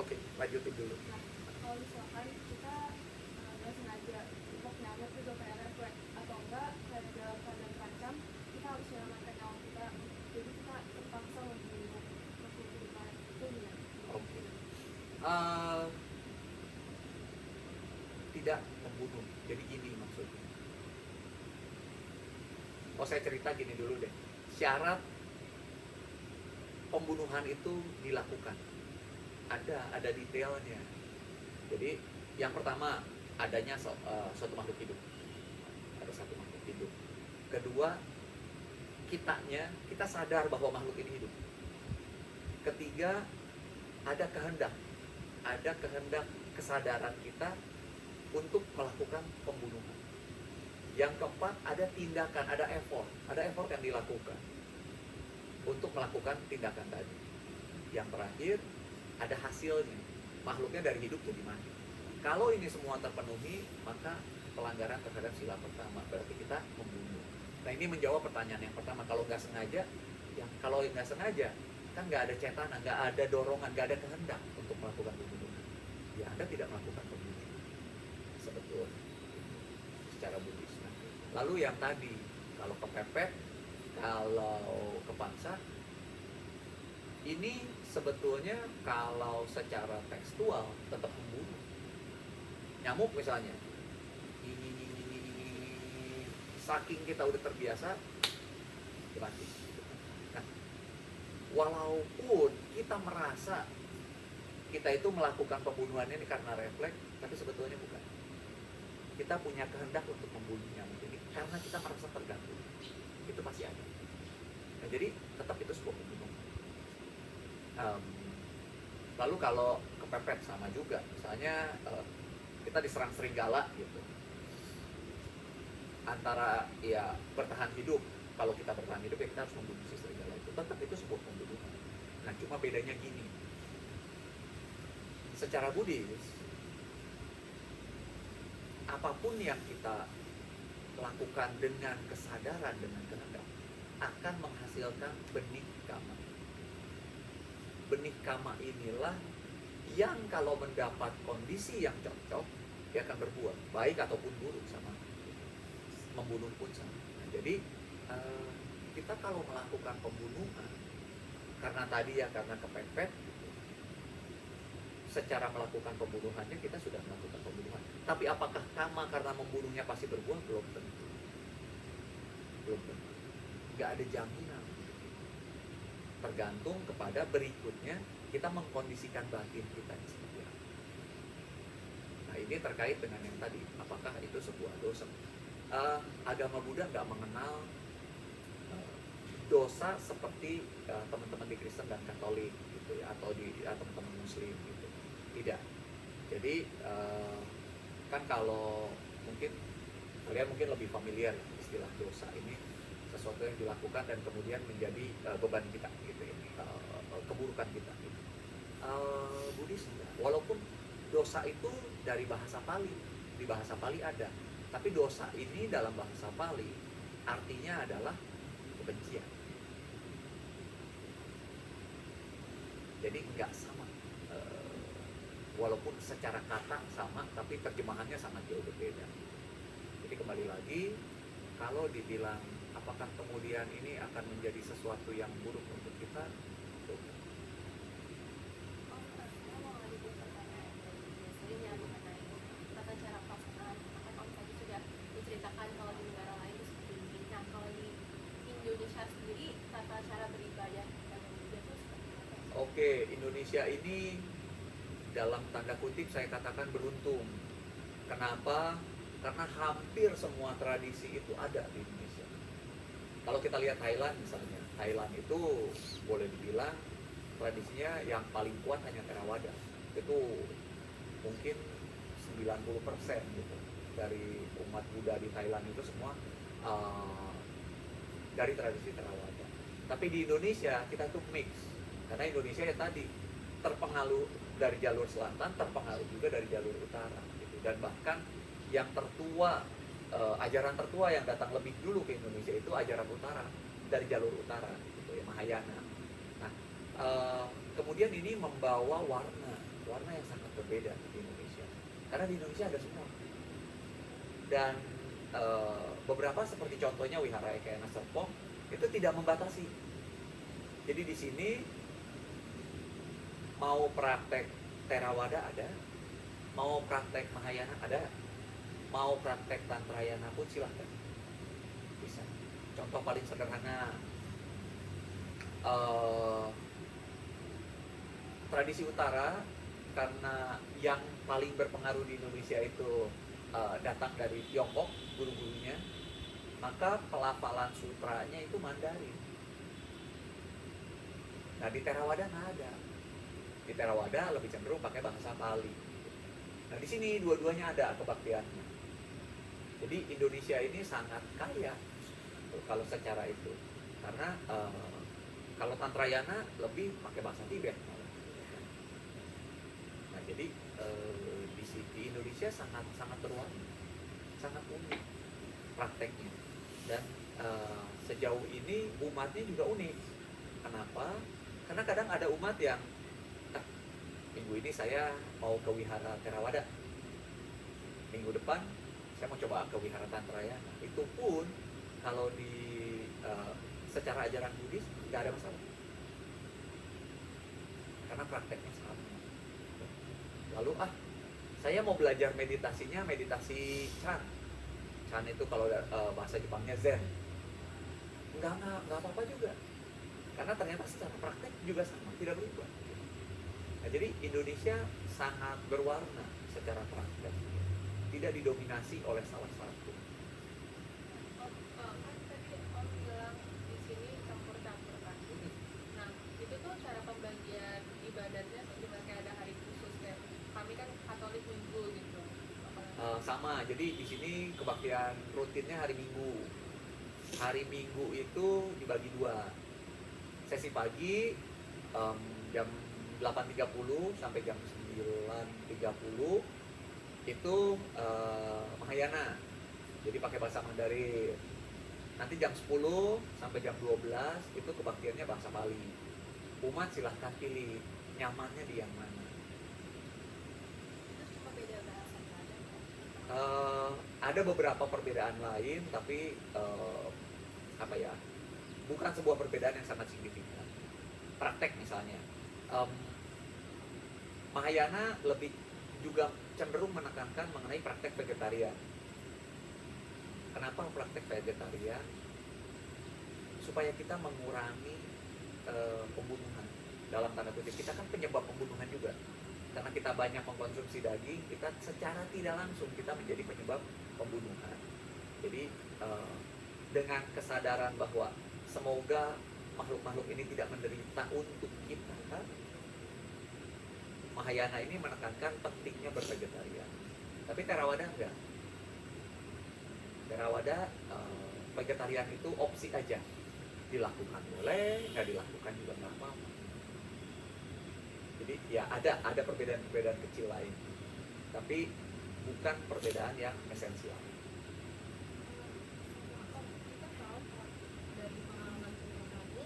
Oke, lanjutin dulu. Nah, kalau misalkan kita nggak sengaja untuk nyamuk juga kayak refleks atau enggak kayak dalam keadaan terancam kita harus menyelamatkan nyawa kita, jadi kita terpaksa membunuh makhluk hidup itu ya. Oke. Tidak membunuh. Jadi gini maksudnya. Oh, saya cerita gini dulu deh. Syarat pembunuhan itu dilakukan. Ada detailnya. Jadi yang pertama adanya suatu makhluk hidup. Ada satu makhluk hidup. Kedua, kita sadar bahwa makhluk ini hidup. Ketiga, ada kehendak kesadaran kita untuk melakukan pembunuhan. Yang keempat, ada tindakan, ada effort yang dilakukan untuk melakukan tindakan tadi. Yang terakhir, ada hasilnya, makhluknya dari hidup jadi mati. Kalau ini semua terpenuhi, maka pelanggaran terhadap sila pertama, berarti kita membunuh. Nah, ini menjawab pertanyaan yang pertama. Kalau nggak sengaja, kan nggak ada cetana, nggak ada dorongan, nggak ada kehendak untuk melakukan pembunuhan. Ya, Anda tidak melakukan pembunuhan sebetulnya secara Buddhis. Nah, lalu yang tadi, kalau kepepet, kalau kepangsa, ini sebetulnya kalau secara tekstual tetap membunuh. Nyamuk misalnya, saking kita udah terbiasa, mati. Nah, walaupun kita merasa kita itu melakukan pembunuhan ini karena refleks, tapi sebetulnya bukan. Kita punya kehendak untuk membunuh nyamuk ini karena kita merasa terganggu. Itu pasti ada. Nah, jadi tetap itu sebuah pembunuhan. Lalu kalau kepepet sama juga, misalnya kita diserang serigala gitu. Antara ya bertahan hidup, kalau kita bertahan hidup ya kita harus membunuh si serigala itu. Tetap itu sebuah pembunuhan. Nah, cuma bedanya gini. Secara Buddhis, apapun yang kita lakukan dengan kesadaran, dengan kehendak, akan menghasilkan benih kama. Benih kama inilah yang kalau mendapat kondisi yang cocok, dia akan berbuah, baik ataupun buruk sama. Membunuh pun sama. Nah, jadi kita kalau melakukan pembunuhan karena tadi ya karena kepepet, secara melakukan pembunuhannya kita sudah melakukan pembunuhan. Tapi apakah kama karena membunuhnya pasti berbuah? Belum tentu. Nggak ada jaminan. Tergantung kepada berikutnya kita mengkondisikan batin kita seperti apa. Nah, ini terkait dengan yang tadi, apakah itu sebuah dosa? Agama Buddha nggak mengenal dosa seperti teman-teman di Kristen dan Katolik gitu ya, atau teman-teman Muslim gitu. Tidak. Jadi kan kalau kalian mungkin lebih familiar istilah dosa ini sesuatu yang dilakukan dan kemudian menjadi beban kita gitu ya, keburukan kita gitu. Buddhis enggak. Walaupun dosa itu dari bahasa Pali, di bahasa Pali ada. Tapi dosa ini dalam bahasa Pali artinya adalah kebencian. Jadi nggak sama. Walaupun secara kata sama, tapi terjemahannya sangat jauh berbeda. Jadi kembali lagi, kalau dibilang apakah kemudian ini akan menjadi sesuatu yang buruk untuk kita? Diceritakan kalau di negara lain itu seperti ini. Nah, kalau di Indonesia sendiri tata cara beribadah yang berbeda itu seperti apa? Oke, Indonesia ini dalam tanda kutip saya katakan beruntung. Kenapa? Karena hampir semua tradisi itu ada di Indonesia. Kalau kita lihat Thailand misalnya, Thailand itu boleh dibilang tradisinya yang paling kuat hanya Theravada. Itu mungkin 90% gitu dari umat Buddha di Thailand itu semua dari tradisi Theravada. Tapi di Indonesia kita tuh mix, karena Indonesia ya tadi terpengaruh dari jalur selatan, terpengaruh juga dari jalur utara gitu. Dan bahkan yang tertua, ajaran tertua yang datang lebih dulu ke Indonesia itu ajaran utara, dari jalur utara gitu ya, Mahayana. Nah, kemudian ini membawa warna yang sangat berbeda di Indonesia, karena di Indonesia ada semua. dan beberapa seperti contohnya Wihara Ekayana Serpong itu tidak membatasi. Jadi di sini mau praktek Theravada ada, mau praktek Mahayana ada, mau praktek Tantrayana pun silahkan, bisa. Contoh paling sederhana, tradisi utara, karena yang paling berpengaruh di Indonesia itu datang dari Tiongkok, guru-gurunya, maka pelafalan sutranya itu Mandarin. Nah di Theravada nggak ada. Di Theravada lebih cenderung pakai bahasa Pali. Nah di sini dua-duanya ada kebaktiannya. Jadi Indonesia ini sangat kaya kalau secara itu, karena kalau Tantrayana lebih pakai bahasa Tibet. Nah jadi di Indonesia sangat berwarna, sangat unik prakteknya, dan sejauh ini umatnya juga unik. Kenapa? Karena kadang ada umat yang minggu ini saya mau ke Wihara Theravada, minggu depan saya mau coba ke Wihara Tantrayana. Itu pun kalau di secara ajaran Buddhis nggak ada masalah, karena prakteknya sama. Lalu saya mau belajar meditasinya meditasi Chan. Chan itu kalau bahasa Jepangnya Zen. Nggak apa-apa juga, karena ternyata secara praktek juga sama, tidak berubah. Nah, jadi Indonesia sangat berwarna secara praktek, tidak didominasi oleh salah satu. Kan tadi Om bilang di sini campur-campur kan. Nah, itu tuh cara pembagian ibadatnya tuh gimana, kayak ada hari khusus, kayak kami kan Katolik Minggu gitu. Sama, jadi di sini kebaktian rutinnya hari Minggu. Hari Minggu itu dibagi dua. Sesi pagi jam 8.30 sampai jam 9.30 itu Mahayana, jadi pakai bahasa Mandarin. Nanti jam 10 sampai jam 12 itu kebaktiannya bahasa Bali. Umat silahkan pilih nyamannya di yang mana. Itu cuma beda bahasa aja. Ada beberapa perbedaan lain, tapi bukan sebuah perbedaan yang sangat signifikan. Praktek misalnya, Mahayana lebih juga cenderung menekankan mengenai praktek vegetarian. Kenapa praktek vegetarian? Supaya kita mengurangi pembunuhan. Dalam tanda kutip, kita kan penyebab pembunuhan juga. Karena kita banyak mengkonsumsi daging, kita secara tidak langsung kita menjadi penyebab pembunuhan. Jadi dengan kesadaran bahwa semoga makhluk-makhluk ini tidak menderita untuk kita, kan? Mahayana ini menekankan pentingnya bervegetarian. Tapi Theravada enggak. Theravada vegetarian itu opsi aja. Dilakukan boleh, nggak dilakukan juga nggak apa-apa. Jadi ya ada perbedaan-perbedaan kecil lain, tapi bukan perbedaan yang esensial. Kita tahu dari pengalaman kamu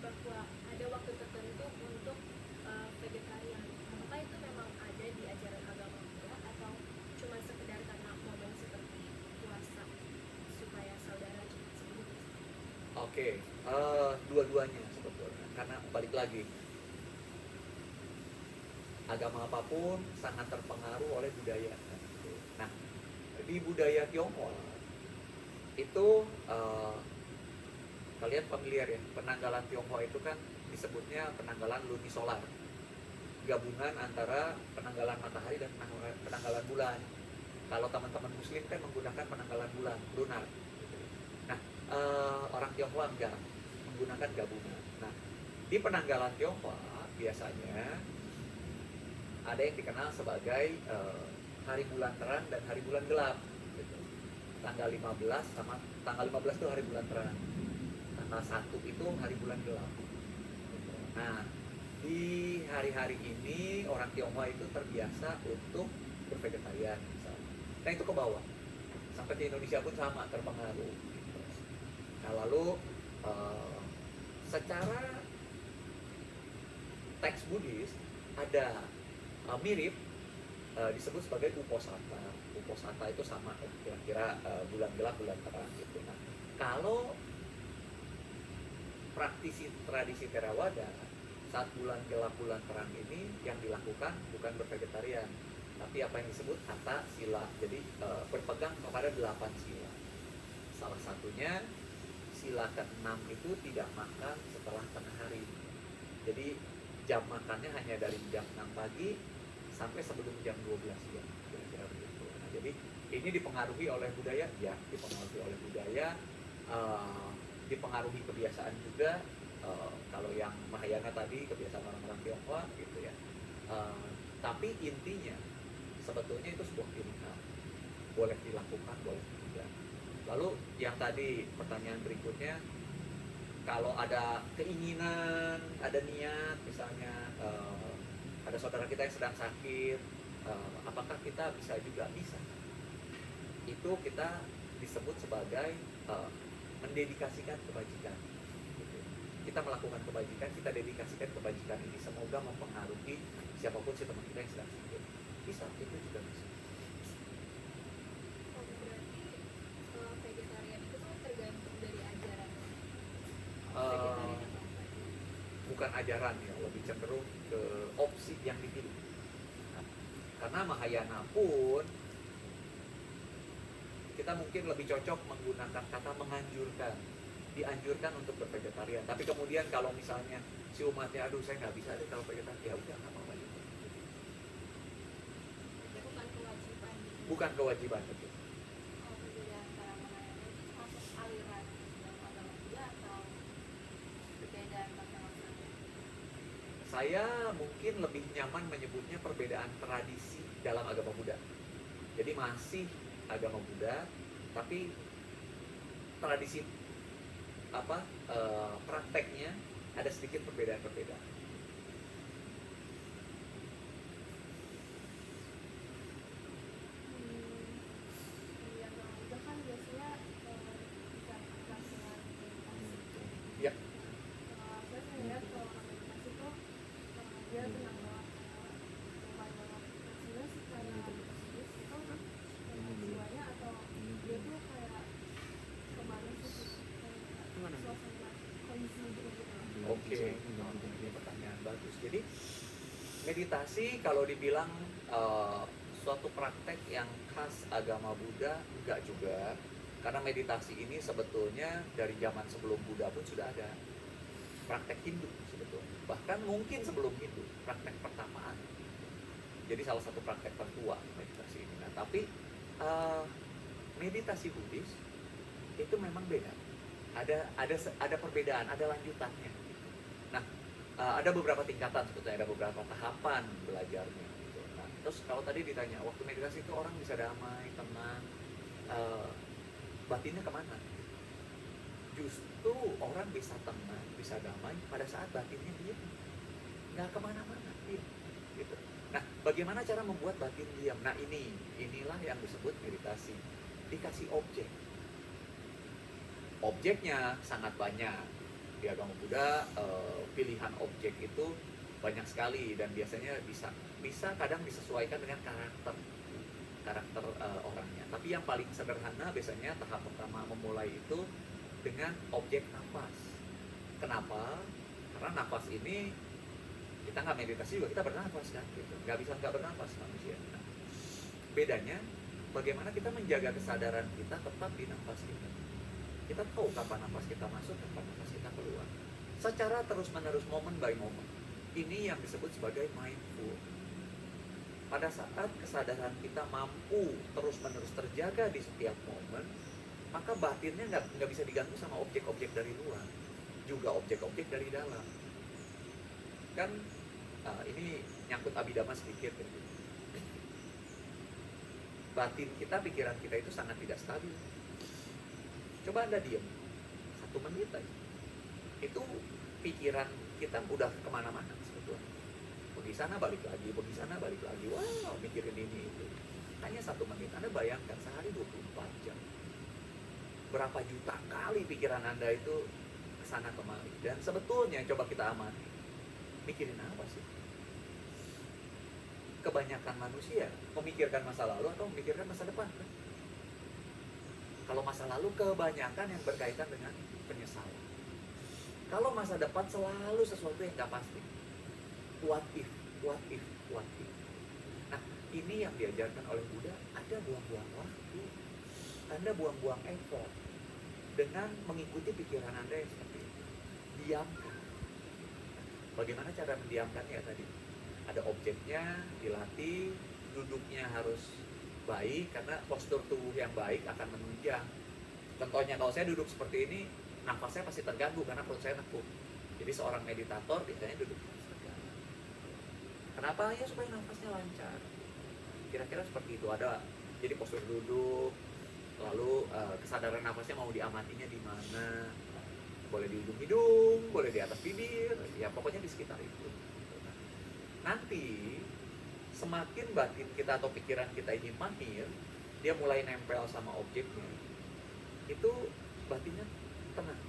bahwa ada waktu tertentu untuk vegetarian. Apakah itu memang ada di ajaran agama Buddha atau cuma sekedar karena momen seperti puasa supaya saudara cepat sembuh? Oke, dua-duanya sebetulnya, karena balik lagi, agama apapun sangat terpengaruh oleh budaya. Nah, di budaya Tionghoa itu kalian familiar ya, penanggalan Tionghoa itu kan disebutnya penanggalan lunisolar, gabungan antara penanggalan matahari dan penanggalan bulan. Kalau teman-teman Muslim kan menggunakan penanggalan bulan, lunar. Nah, orang Tionghoa enggak, menggunakan gabungan. Nah, di penanggalan Tionghoa biasanya ada yang dikenal sebagai hari bulan terang dan hari bulan gelap gitu. Tanggal 15 sama tanggal 15 itu hari bulan terang, tanggal 1 itu hari bulan gelap gitu. Nah, di hari-hari ini orang Tionghoa itu terbiasa untuk bervegetarian misalnya. Nah itu ke bawah sampai di Indonesia pun sama, terpengaruh gitu. Nah lalu secara teks Buddhis ada mirip disebut sebagai uposatha. Posata itu sama kira-kira bulan gelap bulan terang gitu. Nah, kalau praktisi tradisi Theravada saat bulan gelap bulan terang ini yang dilakukan bukan bervegetarian, tapi apa yang disebut hatha sila. Jadi berpegang kepada 8 sila. Salah satunya sila ke-6 itu tidak makan setelah tengah hari. Jadi jam makannya hanya dari jam 6 pagi sampai sebelum jam 12 siang, kira-kira begitu. Nah, jadi ini dipengaruhi oleh budaya, ya dipengaruhi oleh budaya, dipengaruhi kebiasaan juga. Kalau yang Mahayana tadi kebiasaan orang-orang Tionghoa gitu ya. Tapi intinya sebetulnya itu sebuah pilihan, boleh dilakukan, boleh tidak. Lalu yang tadi pertanyaan berikutnya, kalau ada keinginan, ada niat, misalnya ada saudara kita yang sedang sakit, apakah kita bisa juga? Bisa. Itu kita disebut sebagai mendedikasikan kebajikan. Gitu. Kita melakukan kebajikan, kita dedikasikan kebajikan ini, semoga mempengaruhi siapapun si teman kita yang sedang sakit. Bisa, itu juga bisa. Oh, berarti vegetarian itu kan tergantung dari ajaran vegetarian atau enggak? Bukan ajaran ya, lebih cenderung ke opsi yang dipilih. Nah, karena Mahayana pun kita mungkin lebih cocok menggunakan kata menganjurkan, dianjurkan untuk bervegetarian. Tapi kemudian kalau misalnya si umatnya, aduh saya nggak bisa deh kalau vegetarian, ya udah nggak apa-apa juga. Itu bukan kewajiban gitu. Bukan kewajiban betul. Oh, berbeda antara Mahayana itu masuk aliran dalam agama Buddha atau perbedaan tata laksana? Saya mungkin lebih nyaman menyebutnya perbedaan tradisi dalam agama Buddha. Jadi masih agama Buddha, tapi tradisi prakteknya ada sedikit perbedaan-perbedaan. Di agama Buddha kan biasanya disarankan dengan meditasi. Ya. Saya lihat kalau orang meditasi tuh dia tenang banget, nyaman banget. Sebenarnya secara psikis itu jiwanya atau dia tuh kayak kemana sih, kayak suasana kondisi gitu. Oke, ini pertanyaan bagus. Jadi meditasi kalau dibilang suatu praktek yang khas agama Buddha, enggak juga. Karena meditasi ini sebetulnya dari zaman sebelum Buddha pun sudah ada. Praktek Hindu sebetulnya. Bahkan mungkin sebelum Hindu, praktek pertamaan. Jadi salah satu praktek tertua meditasi ini. Nah, tapi meditasi Buddhis itu memang beda. Ada perbedaan, ada lanjutannya. Nah, ada beberapa tingkatan sebetulnya, ada beberapa tahapan belajarnya. Gitu. Nah, terus kalau tadi ditanya, waktu meditasi itu orang bisa damai, tenang, batinnya kemana? Justru orang bisa tenang, bisa damai pada saat batinnya diam, nggak kemana-mana, diam. Gitu. Nah, bagaimana cara membuat batin diam? Nah, inilah yang disebut meditasi. Dikasih objek. Objeknya sangat banyak. Di agama Buddha, pilihan objek itu banyak sekali dan biasanya bisa kadang disesuaikan dengan karakter orangnya. Tapi yang paling sederhana biasanya tahap pertama memulai itu dengan objek nafas. Kenapa? Karena nafas ini kita nggak meditasi juga, kita bernafas kan, gitu. Nggak bisa nggak bernafas manusia. Nah, bedanya bagaimana kita menjaga kesadaran kita tetap di nafas kita. Kita tahu kapan nafas kita masuk, kapan nafas kita keluar. Secara terus-menerus, moment by moment. Ini yang disebut sebagai mindful. Pada saat kesadaran kita mampu terus-menerus terjaga di setiap momen, maka batinnya nggak bisa diganggu sama objek-objek dari luar, juga objek-objek dari dalam. Kan ini nyangkut abhidhamma sedikit ya. Batin kita, pikiran kita itu sangat tidak stabil. Coba Anda diam 1 menit aja, itu pikiran kita udah kemana-mana sebetulnya. Pergi sana balik lagi, pergi sana balik lagi. Wow, mikirin ini itu. Hanya 1 menit. Anda bayangkan sehari 24 jam. Berapa juta kali pikiran Anda itu kesana kemari. Dan sebetulnya coba kita amati, mikirin apa sih? kebanyakan manusia memikirkan masa lalu atau memikirkan masa depan kan? Kalau masa lalu kebanyakan yang berkaitan dengan penyesalan. Kalau masa depan selalu sesuatu yang nggak pasti. What if, what if, what if. Nah, ini yang diajarkan oleh Buddha. Anda buang-buang waktu, Anda buang-buang effort dengan mengikuti pikiran Anda yang seperti itu. Diamkan. Bagaimana cara mendiamkannya tadi? Ada objeknya, dilatih, duduknya harus baik, karena postur tubuh yang baik akan menunjang. Contohnya kalau saya duduk seperti ini, nafasnya pasti terganggu karena perut saya nekuk. Jadi seorang meditator biasanya duduk tegak. Kenapa? Ya supaya nafasnya lancar. Kira-kira seperti itu. Ada jadi postur duduk, lalu kesadaran nafasnya mau diamatinya di mana. Boleh di ujung hidung, boleh di atas bibir, ya pokoknya di sekitar itu. Nanti semakin batin kita atau pikiran kita ini mahir, dia mulai nempel sama objeknya, itu batinnya tenang.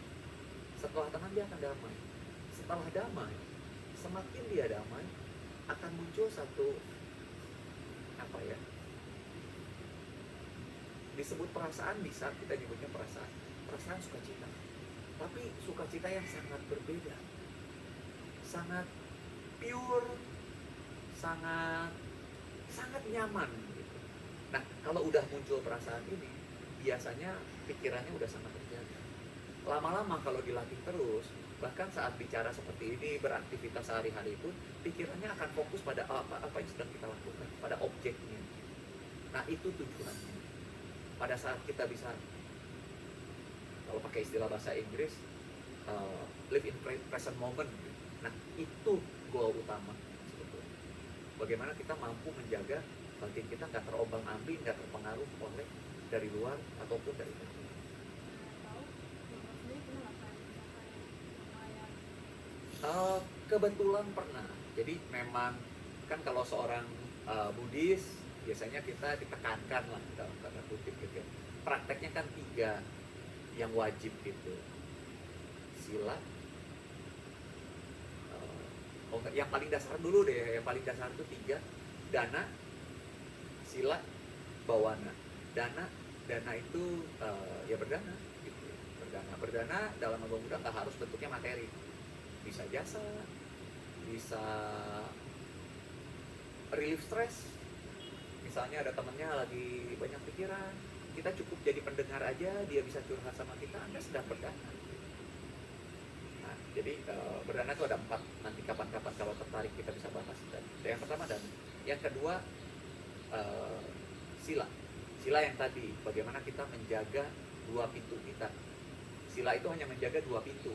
Setelah tenang dia akan damai. Setelah damai, semakin dia damai, akan muncul satu apa ya? Disebut perasaan, bisa kita nyebutnya perasaan sukacita. Tapi sukacita yang sangat berbeda, sangat pure, sangat nyaman gitu. Nah, kalau udah muncul perasaan ini, biasanya pikirannya udah sangat terjaga. Lama-lama kalau dilatih terus, bahkan saat bicara seperti ini, beraktivitas sehari-hari itu, pikirannya akan fokus pada apa yang sedang kita lakukan, pada objeknya. Nah, itu tujuannya. Pada saat kita bisa, kalau pakai istilah bahasa Inggris, live in present moment. Nah, itu goal utama sebetulnya. Bagaimana kita mampu menjaga batin kita nggak terombang-ambing, nggak terpengaruh oleh dari luar ataupun dari dalam. Tahu Bapak sendiri pernah nggak kayak misalkan lumayan Kebetulan pernah. Jadi memang kan kalau seorang Buddhis biasanya kita ditekankan lah dalam tanda kutip gitu. Prakteknya kan 3 yang wajib gitu. Sila, yang paling dasar dulu deh, yang paling dasar itu 3, dana, sila, bawana. Dana itu ya berdana gitu. Berdana dalam agama Buddha nggak harus bentuknya materi, bisa jasa, bisa relief stress. Misalnya ada temennya lagi banyak pikiran, kita cukup jadi pendengar aja, dia bisa curhat sama kita, Anda sedang berdana. Nah, jadi berdana itu ada 4, nanti kapan-kapan kalau tertarik kita bisa bahas. Yang pertama dana, yang kedua sila. Sila yang tadi, bagaimana kita menjaga 2 pintu kita. Sila itu hanya menjaga 2 pintu,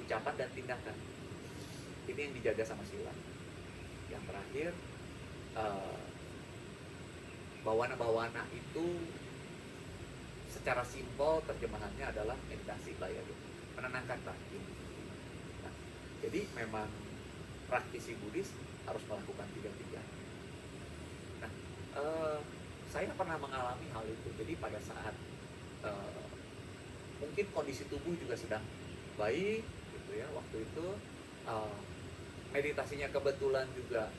ucapan dan tindakan. Ini yang dijaga sama sila. Yang terakhir, bawana itu secara simpel terjemahannya adalah meditasi lah ya, gitu. Menenangkan batin. Nah, jadi memang praktisi Buddhis harus melakukan 3-3. Nah, saya pernah mengalami hal itu. Jadi pada saat mungkin kondisi tubuh juga sedang baik gitu ya, waktu itu meditasinya kebetulan juga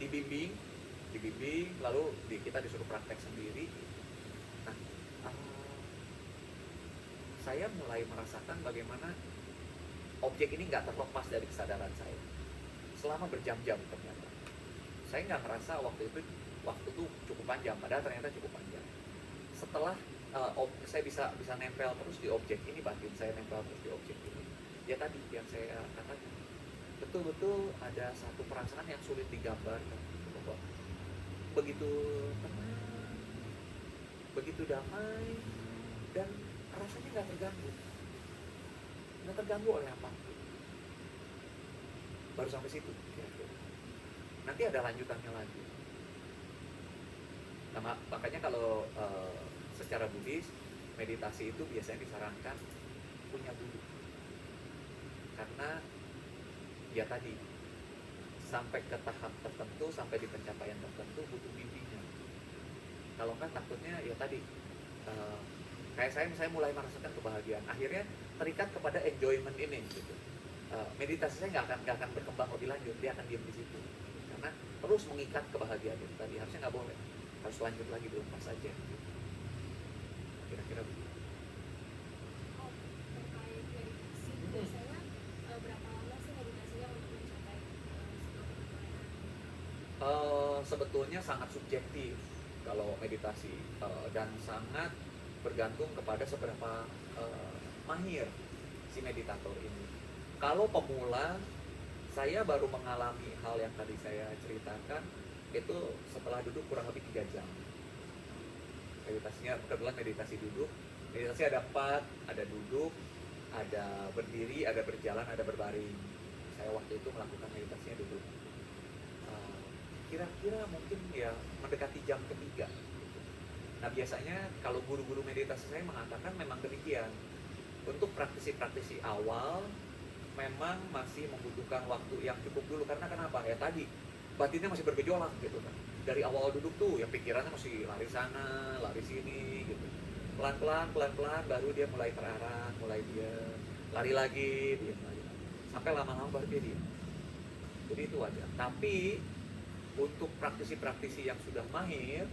dibimbing, lalu kita disuruh praktek sendiri. Nah, saya mulai merasakan bagaimana objek ini nggak terlepas dari kesadaran saya selama berjam-jam ternyata. Saya nggak merasa waktu itu cukup panjang, padahal ternyata cukup panjang. Setelah saya bisa nempel terus di objek ini, batin saya nempel terus di objek ini. Ya tadi yang saya katakan, betul-betul ada satu perasaan yang sulit digambarkan. Begitu tenang, begitu damai, dan rasanya nggak terganggu oleh apapun. Baru sampai situ kira-kira. Nanti ada lanjutannya lagi. Nah, makanya kalau secara Buddhis, meditasi itu biasanya disarankan punya guru, karena ya tadi, sampai ke tahap tertentu, sampai di pencapaian tertentu butuh bimbingan. Kalau enggak takutnya ya tadi, kayak saya misalnya mulai merasakan kebahagiaan, akhirnya terikat kepada enjoyment ini gitu. Meditasi saya nggak akan berkembang lebih lanjut, dia akan diam di situ. karena terus mengikat kebahagiaan itu tadi. Harusnya nggak boleh, harus lanjut lagi, dilepas aja gitu. Kira-kira begitu. Oh, terkait meditasi, biasanya berapa lama sih meditasinya untuk mencapai sebuah ketenangan? Sebetulnya sangat subjektif kalau meditasi, dan sangat bergantung kepada seberapa mahir si meditator ini. Kalau pemula, saya baru mengalami hal yang tadi saya ceritakan itu setelah duduk kurang lebih 3 jam. Meditasinya kebetulan meditasi duduk. Meditasi ada 4, ada duduk, ada berdiri, ada berjalan, ada berbaring. Saya waktu itu melakukan meditasinya duduk. Kira-kira mungkin ya mendekati jam ketiga. Nah biasanya kalau guru-guru meditasi saya mengatakan memang demikian. Untuk praktisi-praktisi awal memang masih membutuhkan waktu yang cukup dulu, karena kenapa? Ya tadi batinnya masih bergejolak gitu kan. Dari awal duduk tuh ya pikirannya masih lari sana, lari sini gitu. Pelan-pelan baru dia mulai terarah, mulai dia lari lagi, diam lagi. Sampai lama-lama baru dia diam. Jadi itu wajar. Tapi untuk praktisi-praktisi yang sudah mahir,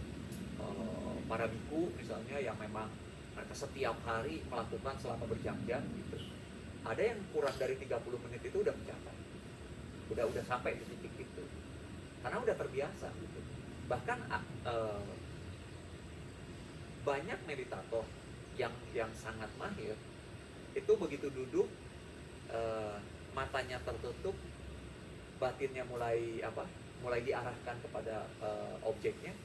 para biku misalnya yang memang mereka setiap hari melakukan selama berjam-jam gitu. Ada yang kurang dari 30 menit itu udah mencapai. Udah sampai di titik itu. Karena udah terbiasa gitu. Bahkan banyak meditator yang sangat mahir itu begitu duduk, matanya tertutup, batinnya mulai diarahkan kepada objeknya,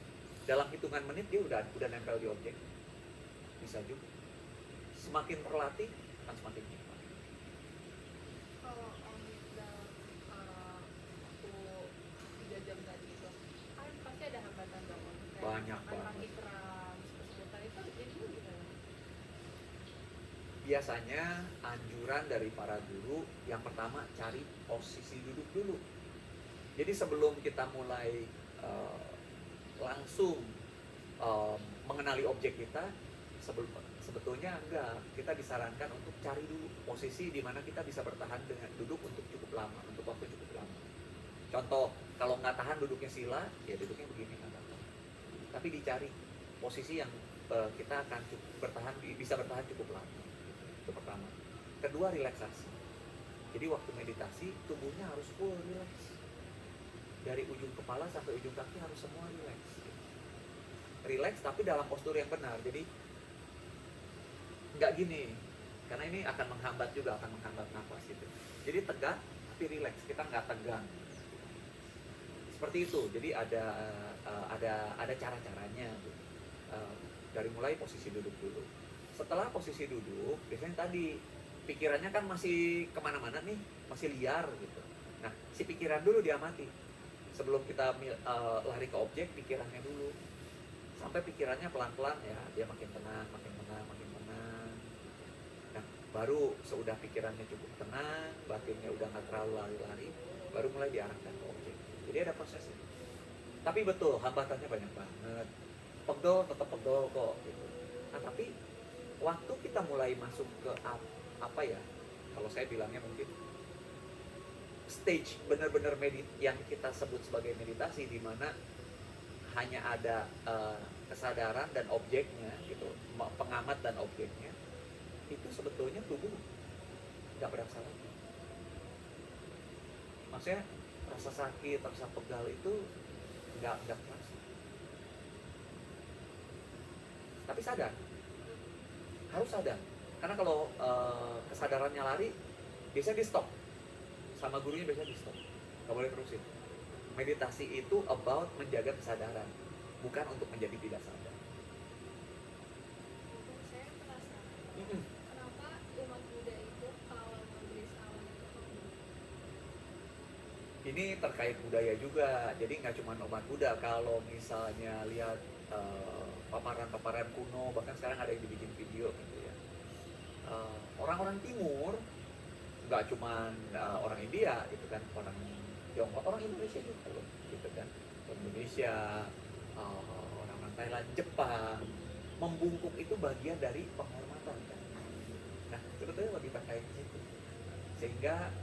dalam hitungan menit dia udah nempel di objek. Bisa juga. Semakin terlatih akan semakin cepat. Kalau dalam waktu 3 jam tadi itu kan pasti ada hambatan dong, kayak Banyak misalkan banget. kaki kram, kesulitan itu jadinya gimana? Biasanya anjuran dari para guru yang pertama cari posisi duduk dulu. Jadi sebelum kita mulai langsung mengenali objek kita, sebetulnya enggak, kita disarankan untuk cari dulu posisi di mana kita bisa bertahan dengan duduk untuk cukup lama, untuk waktu cukup lama. Contoh, kalau nggak tahan duduknya sila, ya duduknya begini nggak apa-apa. Tapi dicari posisi yang kita akan bisa bertahan cukup lama. Itu pertama. Kedua, relaksasi. Jadi waktu meditasi tubuhnya harus full relax. Dari ujung kepala sampai ujung kaki harus semua relax. Relax tapi dalam postur yang benar. Jadi nggak gini, karena ini akan menghambat nafas gitu. Jadi tegak tapi relax, kita nggak tegang. Seperti itu. Jadi ada cara-caranya. Dari mulai posisi duduk dulu. Setelah posisi duduk, biasanya tadi pikirannya kan masih kemana-mana nih, masih liar gitu. Nah, si pikiran dulu diamati. Sebelum kita lari ke objek, pikirannya dulu. Sampai pikirannya pelan-pelan ya, dia makin tenang. Nah, baru seudah pikirannya cukup tenang, batinnya udah nggak terlalu lari-lari, baru mulai diarahkan ke objek. Jadi ada prosesnya. Tapi betul, hambatannya banyak banget. Pegel, tetap pegel kok gitu. Nah, tapi waktu kita mulai masuk ke apa ya, kalau saya bilangnya mungkin stage benar-benar yang kita sebut sebagai meditasi, di mana hanya ada kesadaran dan objeknya gitu, pengamat dan objeknya, itu sebetulnya tubuh nggak berasa lagi. Maksudnya rasa sakit, rasa pegal itu nggak terasa. Tapi sadar, harus sadar, karena kalau kesadarannya lari, biasanya di stop sama gurunya, biasanya di stop, nggak boleh terusin. Meditasi itu about menjaga kesadaran, bukan untuk menjadi tidak sadar. Mungkin saya penasaran, kenapa umat Buddha itu kalau nulis alam itu hobi? Ini terkait budaya juga, jadi nggak cuma umat Buddha. Kalau misalnya lihat paparan-paparan kuno, bahkan sekarang ada yang dibikin video gitu ya. Orang-orang timur, nggak cuma orang India gitu kan, orang Tiongkok, orang Indonesia juga loh, gitu kan. Orang Indonesia, orang Thailand, Jepang, membungkuk itu bagian dari penghormatan kan. Nah, sebetulnya lebih terkait itu. Sehingga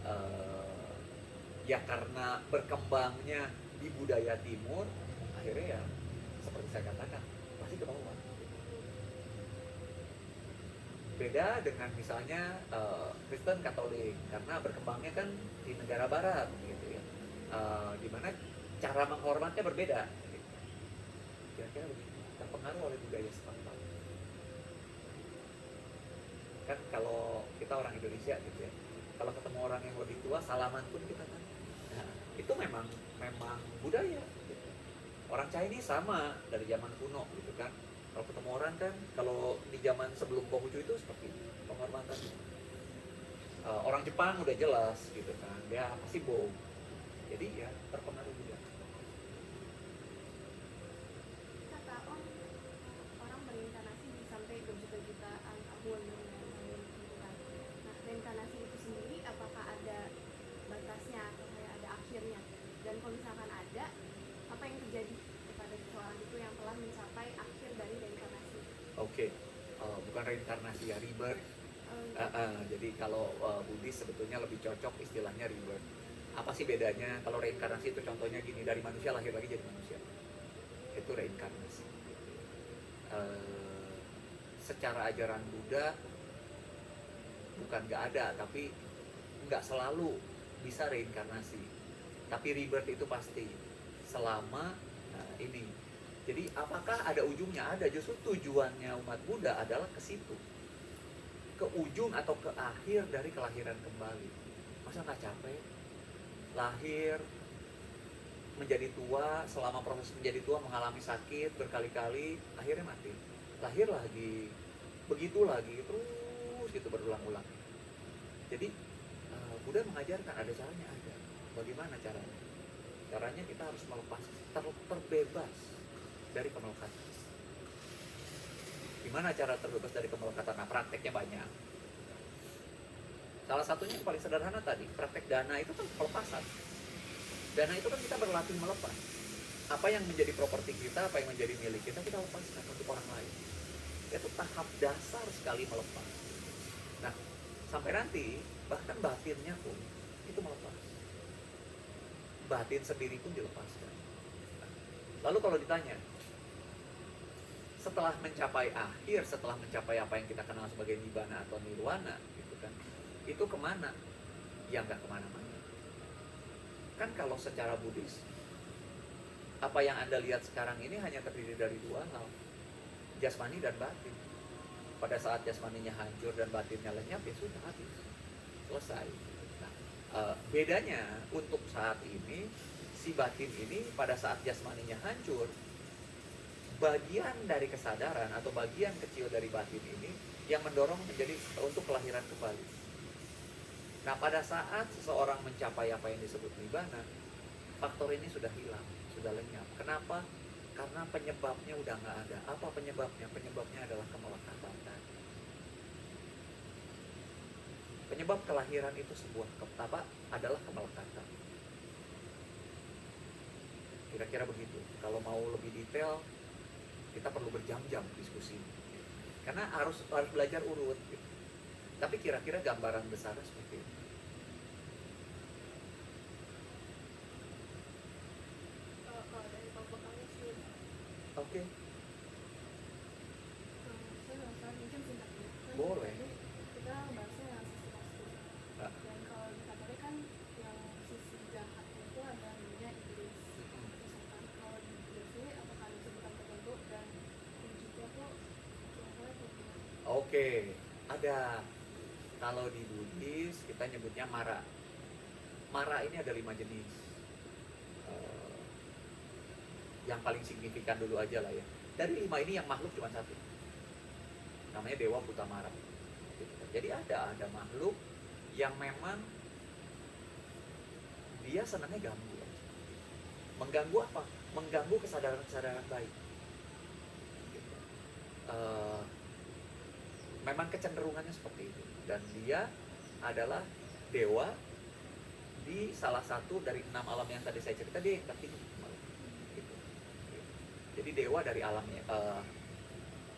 ya karena berkembangnya di budaya timur akhirnya ya seperti saya katakan pasti ke bawah. Beda dengan misalnya Kristen Katolik, karena berkembangnya kan di negara Barat gitu ya, di mana cara menghormatnya berbeda. Gitu. Kira-kira begitu, terpengaruh oleh budaya setempat. Kan kalau kita orang Indonesia gitu ya, kalau ketemu orang yang lebih tua salaman pun kita kan, nah, itu memang budaya. Gitu. Orang Chinese sama dari zaman kuno gitu kan. Kalau ketemu orang kan, kalau di zaman sebelum Konghucu itu seperti penghormatan. Orang Jepang udah jelas gitu kan, dia pasti bow. Jadi ya terpengaruh juga. Kata Om, orang berinkarnasi sampai berjuta-jutaan tahun gitu kan. Nah, reinkarnasi itu sendiri apakah ada batasnya atau kayak ada akhirnya? Dan kalau misalkan ada, apa yang terjadi kepada seseorang itu yang telah mencapai akhir dari reinkarnasi? Oke, bukan reinkarnasi ya, rebirth. Jadi kalau Buddhis sebetulnya lebih cocok istilahnya rebirth. Apa sih bedanya? Kalau reinkarnasi itu contohnya gini, dari manusia lahir lagi jadi manusia. Itu reinkarnasi. Secara ajaran Buddha bukan nggak ada, tapi nggak selalu bisa reinkarnasi. Tapi rebirth itu pasti selama ini. Jadi apakah ada ujungnya? Ada. Justru tujuannya umat Buddha adalah ke situ, ke ujung atau ke akhir dari kelahiran kembali. Masa nggak capek? Lahir, menjadi tua, selama proses menjadi tua mengalami sakit berkali-kali, akhirnya mati. Lahir lagi, begitu lagi, terus gitu berulang-ulang. Jadi Buddha mengajarkan ada caranya, ada. Bagaimana caranya? Caranya kita harus melepas, terbebas dari kemelekatan. Gimana cara terbebas dari kemelekatan? Nah, prakteknya banyak. Salah satunya yang paling sederhana tadi, praktek dana itu kan pelepasan. Dana itu kan kita berlatih melepas. Apa yang menjadi properti kita, apa yang menjadi milik kita lepaskan untuk orang lain. Itu tahap dasar sekali melepas. Nah, sampai nanti bahkan batinnya pun itu melepas. Batin sendiri pun dilepaskan. Lalu kalau ditanya, setelah mencapai akhir, setelah mencapai apa yang kita kenal sebagai nibbana atau nirwana, gitu kan, itu kemana? Ya nggak kemana-mana. Kan kalau secara Buddhis, apa yang Anda lihat sekarang ini hanya terdiri dari dua hal, jasmani dan batin. Pada saat jasmaninya hancur dan batinnya lenyap, ya sudah habis, selesai. Nah, bedanya untuk saat ini, si batin ini pada saat jasmaninya hancur, bagian dari kesadaran atau bagian kecil dari batin ini yang mendorong menjadi untuk kelahiran kembali. Nah, pada saat seseorang mencapai apa yang disebut nibbana, faktor ini sudah hilang, sudah lenyap. Kenapa? Karena penyebabnya udah nggak ada. Apa penyebabnya? Penyebabnya adalah kemelekatan tadi. Penyebab kelahiran itu adalah kemelekatan. Kira-kira begitu. Kalau mau lebih detail, kita perlu berjam-jam diskusi. Karena harus belajar urut. Gitu. Tapi kira-kira gambaran besarnya seperti itu. Kalau dari kelompok kami sih, Oke. saya nggak mungkin singkat dulu. Kan Boleh. tadi kita bahasnya yang sisi positif. Ah. Dan kalau di Katolik kan yang sisi jahatnya itu ada namanya iblis atau setan. Kalau di Buddha sendiri apakah ada sebutan tertentu dan wujudnya tuh kira-kira kayak gimana? Oke, ada. Kalau di Buddhis kita nyebutnya Mara. Mara ini ada 5 jenis. Yang paling signifikan dulu aja lah ya. Dari 5 ini yang makhluk cuma satu. Namanya Dewa Putamara. Jadi ada makhluk yang memang dia senangnya ganggu. Mengganggu apa? Mengganggu kesadaran-kesadaran baik. Gitu. Memang kecenderungannya seperti itu. Dan dia adalah dewa di salah satu dari 6 alam yang tadi saya cerita, dia yang tertinggi. Gitu. Jadi dewa dari alamnya,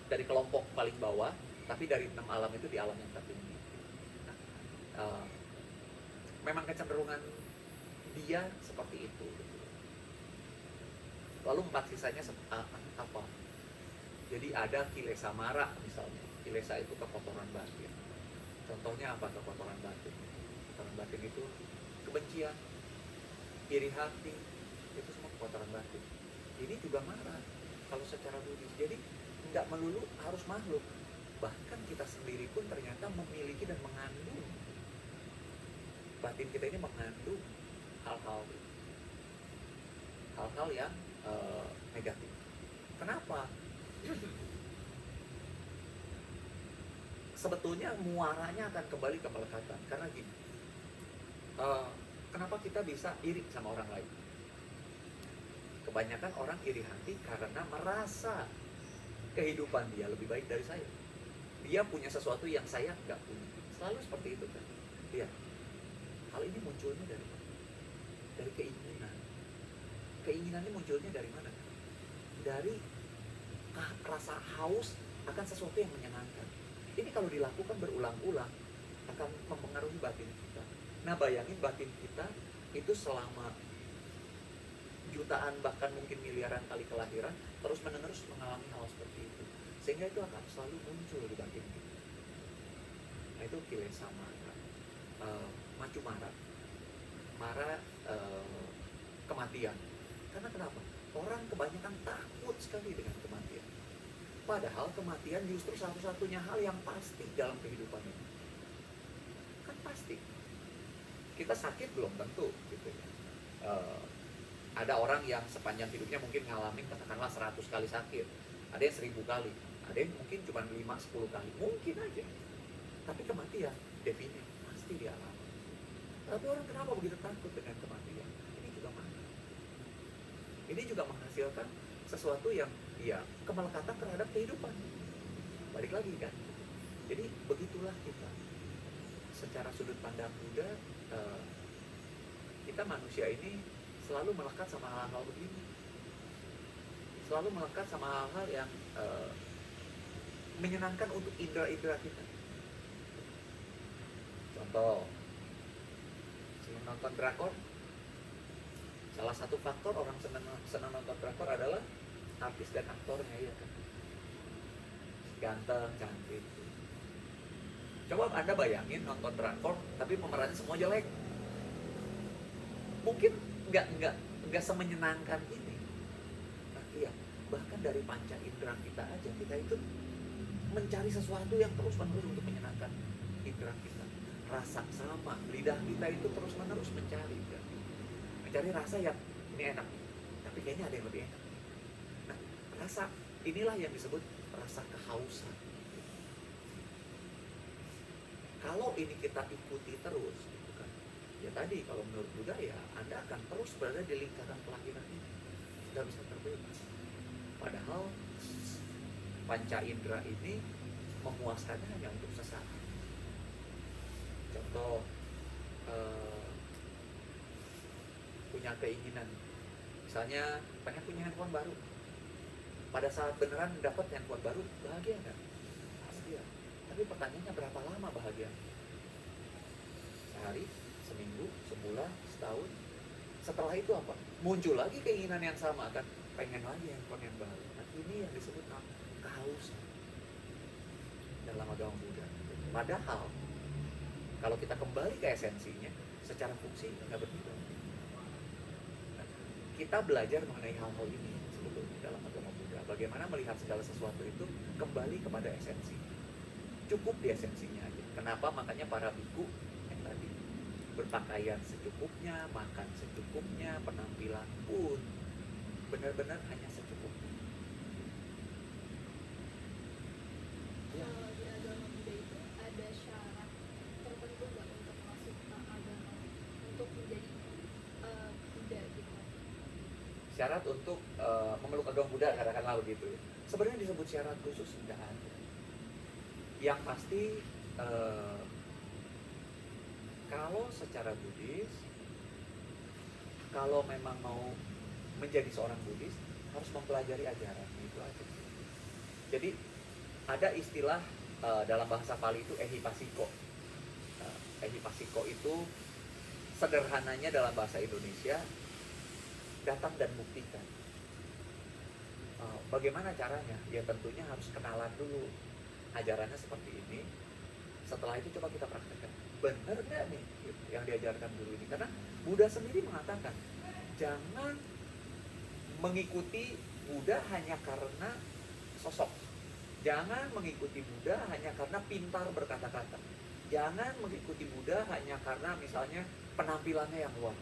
dari kelompok paling bawah, tapi dari 6 alam itu di alam yang tertinggi. Memang kecenderungan dia seperti itu. Gitu. Lalu 4 sisanya apa? Jadi ada kilesa mara misalnya. Kilesa itu kekotoran batin. Contohnya apa kekotoran batin? Kekotoran batin itu kebencian, iri hati, itu semua kekotoran batin. Ini juga marah kalau secara Buddhis. Jadi tidak melulu harus makhluk. Bahkan kita sendiri pun ternyata memiliki dan mengandung. Batin kita ini mengandung hal-hal yang negatif. Kenapa? Sebetulnya muaranya akan kembali ke melekatan. Karena gini, kenapa kita bisa iri sama orang lain? Kebanyakan orang iri hati karena merasa kehidupan dia lebih baik dari saya. Dia punya sesuatu yang saya nggak punya. Selalu seperti itu kan. Iya. Hal ini munculnya dari mana? Dari keinginan. Keinginan ini munculnya dari mana? Dari rasa haus akan sesuatu yang menyenangkan. Ini kalau dilakukan berulang-ulang akan mempengaruhi batin kita. Nah, bayangin batin kita itu selama jutaan bahkan mungkin miliaran kali kelahiran terus menerus mengalami hal seperti itu, sehingga itu akan selalu muncul di batin kita. Nah, itu kilesa mara, macu mara kematian. Karena kenapa? Orang kebanyakan takut sekali dengan kematian. Padahal kematian justru satu-satunya hal yang pasti dalam kehidupan ini. Kan pasti. Kita sakit belum tentu gitu ya. Ada orang yang sepanjang hidupnya mungkin ngalamin katakanlah 100 kali sakit. Ada yang 1000 kali. Ada yang mungkin cuma 5-10 kali. Mungkin aja. Tapi kematian definisi pasti dialami. Tapi orang kenapa begitu takut dengan kematian? Ini juga mana? Ini juga menghasilkan sesuatu yang ya kemelekatan terhadap kehidupan. Balik lagi kan. Jadi begitulah kita. Secara sudut pandang Buddha, kita manusia ini selalu melekat sama hal-hal begini. Selalu melekat sama hal-hal yang menyenangkan untuk indera-indera kita. Contoh, senang nonton drakor. Salah satu faktor orang senang nonton drakor adalah artis dan aktornya, ya kan. Ganteng, cantik. Coba Anda bayangin nonton drakor tapi pemerannya semua jelek. Mungkin nggak semenyenangkan ini. Nah, iya, bahkan dari panca indera kita aja, kita itu mencari sesuatu yang terus-menerus untuk menyenangkan indera kita. Rasa sama, lidah kita itu terus-menerus mencari kan? Mencari rasa yang ini enak, tapi kayaknya ada yang lebih enak. Nah, rasa inilah yang disebut rasa kehausan. Kalau ini kita ikuti terus, gitu kan? Ya tadi kalau menurut Buddha ya Anda akan terus berada di lingkaran kelahiran ini, nggak bisa terbebas. Padahal panca indera ini memuaskannya hanya untuk sesaat. Contoh, punya keinginan, misalnya pengen punya handphone baru. Pada saat beneran dapat handphone baru, bahagia nggak? Bahagia. Tapi pertanyaannya berapa lama bahagia? Sehari, seminggu, sebulan, setahun. Setelah itu apa? Muncul lagi keinginan yang sama kan? Pengen lagi handphone yang baru. Nah, ini yang disebut kehausan dalam agama Buddha. Padahal kalau kita kembali ke esensinya, secara fungsi nggak berbeda. Nah, kita belajar mengenai hal-hal ini sebetulnya dalam agama Buddha. Bagaimana melihat segala sesuatu itu kembali kepada esensi. Cukup di esensinya aja. Kenapa? Makanya para biku yang tadi berpakaian secukupnya, makan secukupnya, penampilan pun benar-benar hanya secukupnya. Ya. Kalau di agama Buddha itu ada syarat tertentu nggak untuk masuk ke agama, untuk menjadi Buddha gitu? Syarat untuk memeluk agama Buddha, katakanlah begitu. Sebenarnya disebut syarat khusus tidak ada. Yang pasti kalau secara Buddhis, kalau memang mau menjadi seorang Buddhis harus mempelajari ajaran itu aja. Jadi ada istilah dalam bahasa Pali itu ehipasiko. Ehipasiko itu sederhananya dalam bahasa Indonesia datang dan buktikan. Bagaimana caranya? Ya tentunya harus kenalan dulu ajarannya seperti ini. Setelah itu coba kita praktekkan. Benar nggak nih gitu, yang diajarkan guru ini? Karena Buddha sendiri mengatakan jangan mengikuti Buddha hanya karena sosok. Jangan mengikuti Buddha hanya karena pintar berkata-kata. Jangan mengikuti Buddha hanya karena misalnya penampilannya yang luar.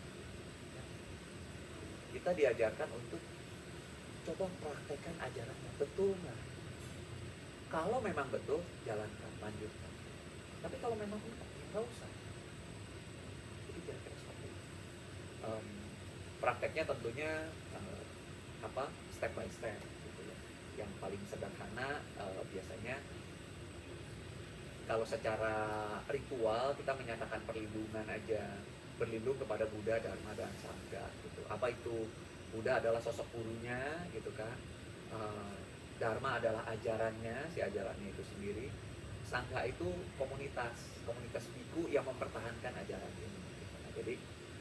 Kita diajarkan untuk coba praktekkan ajarannya. Betul nggak? Kalau memang betul, jalankan, lanjutkan. Tapi kalau memang enggak, ya nggak usah. Jadi kira-kira seperti itu. Prakteknya tentunya step by step gitu ya. Yang paling sederhana biasanya kalau secara ritual kita menyatakan perlindungan aja, berlindung kepada Buddha, Dharma dan Sangha gitu. Apa itu? Buddha adalah sosok gurunya gitu kan. Dharma adalah ajarannya, si ajarannya itu sendiri. Sangha itu komunitas biku yang mempertahankan ajaran ini. Nah, jadi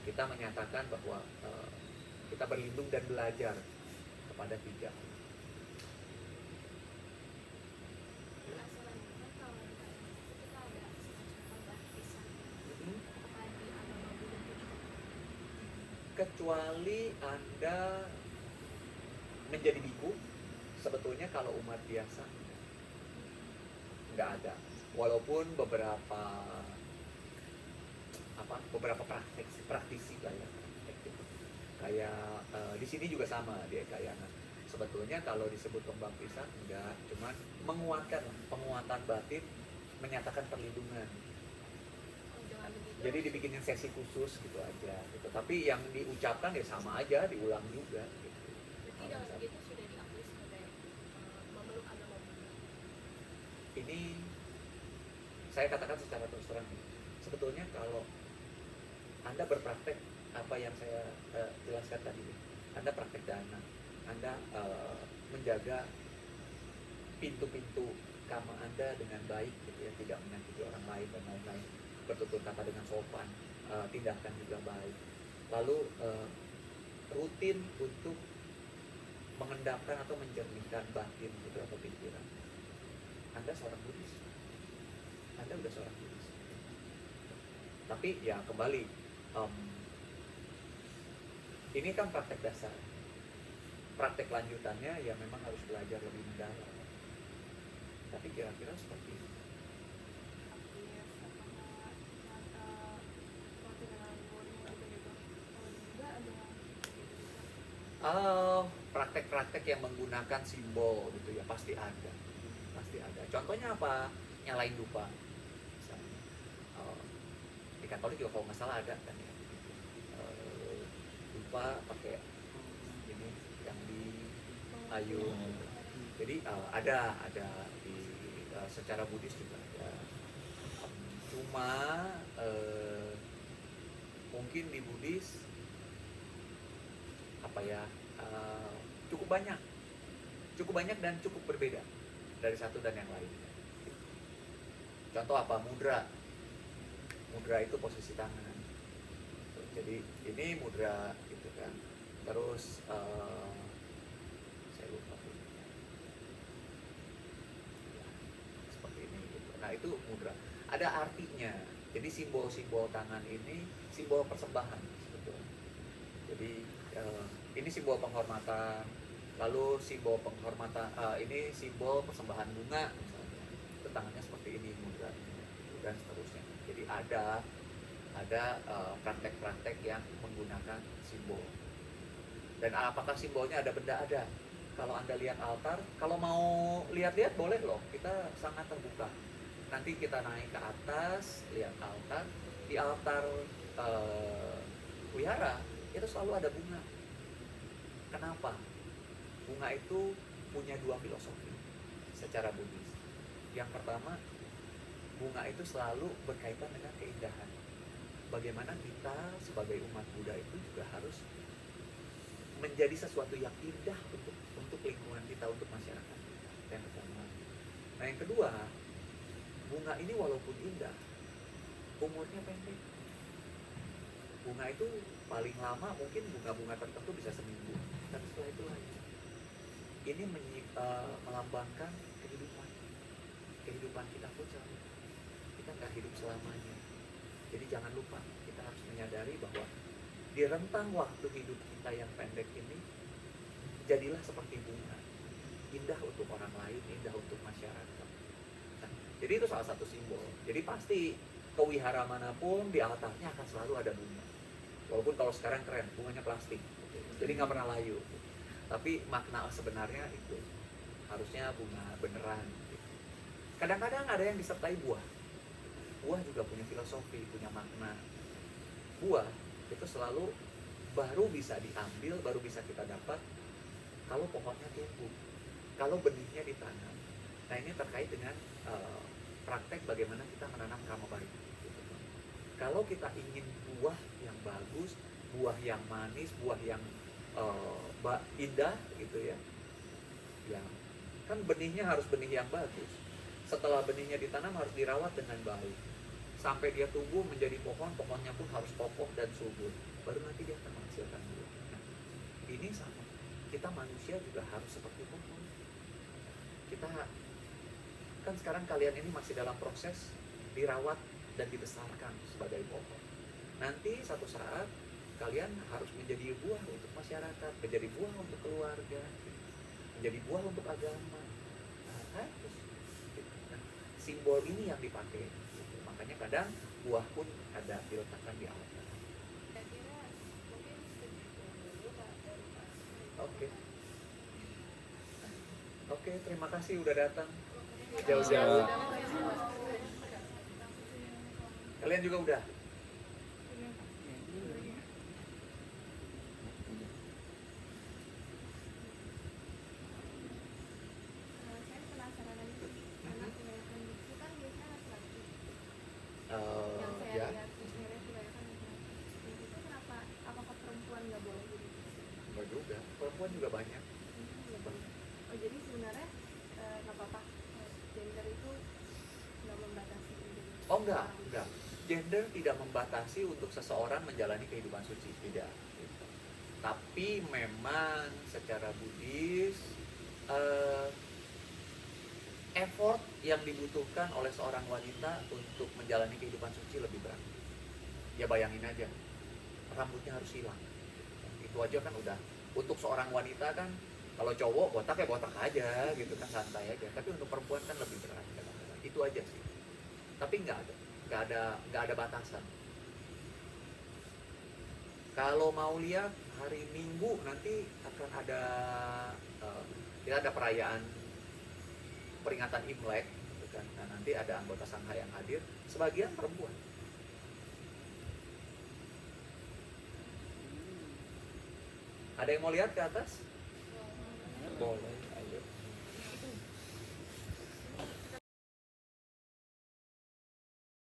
kita menyatakan bahwa kita berlindung dan belajar kepada tiga. Nah, selanjutnya kalau di Thailand itu kita ada semacam pembaptisan apakah di agama Buddha itu juga? Kecuali Anda menjadi biku, sebetulnya kalau umat biasa nggak ada. Walaupun beberapa praktisi lah ya, kayak di sini juga sama di Ekayana. Sebetulnya kalau disebut pembaptisan enggak, cuman penguatan batin, menyatakan perlindungan. Oh, jangan begitu. Jadi dibikinin sesi khusus gitu aja gitu. Tapi yang diucapkan ya sama aja, diulang juga gitu. Berarti dengan begitu sudah diakui sebagai memeluk agama Buddha. Ini saya katakan secara terus terang, sebetulnya kalau Anda berpraktek apa yang saya jelaskan tadi, Anda praktek dana, Anda menjaga pintu-pintu kama Anda dengan baik gitu ya, tidak menyakiti orang lain dan lain-lain, bertutur kata dengan sopan, tindakan juga baik, lalu rutin untuk mengendapkan atau menjernihkan batin gitu atau pikiran, Anda seorang Buddhis. Anda udah seorang Buddhis. Tapi ya kembali, ini kan praktek dasar. Praktek lanjutannya ya memang harus belajar lebih mendalam. Tapi kira-kira seperti itu. Yes, apakah waktu dengan guru juga gitu kalau juga ada Praktek-praktek yang menggunakan simbol gitu ya pasti ada. Contohnya apa? Nyalain dupa. Misalnya. Di Katolik juga kalau nggak salah ada kan ya. Dupa pakai ini yang di ayun. Gitu. Jadi ada di secara Buddhis juga ada. Cuma mungkin di Buddhis cukup banyak dan cukup berbeda dari satu dan yang lainnya. Contoh apa? Mudra itu posisi tangan. Jadi ini mudra gitu kan. Terus saya lupa seperti ini gitu. Nah itu mudra, ada artinya. Jadi simbol-simbol tangan ini simbol persembahan sebetulnya. Jadi ini simbol penghormatan, lalu simbol penghormatan ini simbol persembahan bunga misalnya. Tangannya seperti ini mudra dan seterusnya. Jadi ada praktek-praktek yang menggunakan simbol. Dan apakah simbolnya ada benda? Ada. Kalau Anda lihat altar, kalau mau lihat-lihat boleh loh, kita sangat terbuka. Nanti kita naik ke atas, lihat altar. Di altar wihara itu selalu ada bunga. Kenapa? Bunga itu punya dua filosofi secara Buddhis. Yang pertama, bunga itu selalu berkaitan dengan keindahan. Bagaimana kita sebagai umat Buddha itu juga harus menjadi sesuatu yang indah untuk lingkungan kita, untuk masyarakat kita. Yang pertama. Nah yang kedua, bunga ini walaupun indah, umurnya pendek. Bunga itu paling lama mungkin bunga-bunga tertentu bisa seminggu, dan setelah itu lagi. ini melambangkan kehidupan kita pun sama. Kita nggak hidup selamanya. Jadi jangan lupa kita harus menyadari bahwa di rentang waktu hidup kita yang pendek ini, jadilah seperti bunga, indah untuk orang lain, indah untuk masyarakat. Nah, jadi itu salah satu simbol. Jadi pasti ke wihara manapun di altarnya akan selalu ada bunga. Walaupun kalau sekarang keren, bunganya plastik, jadi nggak pernah layu. Tapi makna sebenarnya itu harusnya bunga beneran. Kadang-kadang ada yang disertai buah. Buah juga punya filosofi, punya makna. Buah itu selalu baru bisa diambil, baru bisa kita dapat kalau pohonnya tumbuh, kalau benihnya ditanam. Nah ini terkait dengan praktek bagaimana kita menanam karma baik. Kalau kita ingin buah yang bagus, buah yang manis, buah yang indah gitu ya, ya kan benihnya harus benih yang bagus. Setelah benihnya ditanam harus dirawat dengan baik sampai dia tumbuh menjadi pohon, pohonnya pun harus kokoh dan subur, baru nanti dia akan menghasilkan buah. Nah, ini sama, kita manusia juga harus seperti pohon. Kita kan sekarang kalian ini masih dalam proses dirawat dan dibesarkan sebagai pohon. Nanti satu saat kalian harus menjadi buah untuk masyarakat, menjadi buah untuk keluarga, menjadi buah untuk agama. Nah, harus. Nah, simbol ini yang dipakai. Gitu. Makanya kadang buah pun ada diletakkan di altar. Kira-kira mungkin segitu dulu Kak dari Pak. Oke. Oke, terima kasih udah datang. Oke. Jauh-jauh. Sudah. Kalian juga udah? Saya penasaran lagi karena kebanyakan biksu kan biasanya laki-laki. Yang saya Ya, lihat di sebenarnya kebanyakan laki-laki. Itu kenapa? Apakah perempuan nggak boleh jadi biksu? enggak juga. Perempuan juga banyak. Oh jadi sebenarnya nggak apa-apa. Gender itu nggak membatasi menjadi Oh enggak, seorang enggak. biksu. Gender tidak membatasi untuk seseorang menjalani kehidupan suci, tidak. Gitu. Tapi memang secara Buddhis effort yang dibutuhkan oleh seorang wanita untuk menjalani kehidupan suci lebih berat. Ya bayangin aja, rambutnya harus hilang. Itu aja kan udah. Untuk seorang wanita kan, kalau cowok botak ya botak aja gitu kan, santai aja. Tapi untuk perempuan kan lebih berat. Kadang-kadang. Itu aja sih. Tapi nggak ada batasan. Kalau mau lihat hari Minggu nanti akan ada kita ada perayaan peringatan Imlek, gitu kan. Nah, nanti ada anggota Sangha yang hadir, sebagian perempuan. Ada yang mau lihat ke atas? Boleh.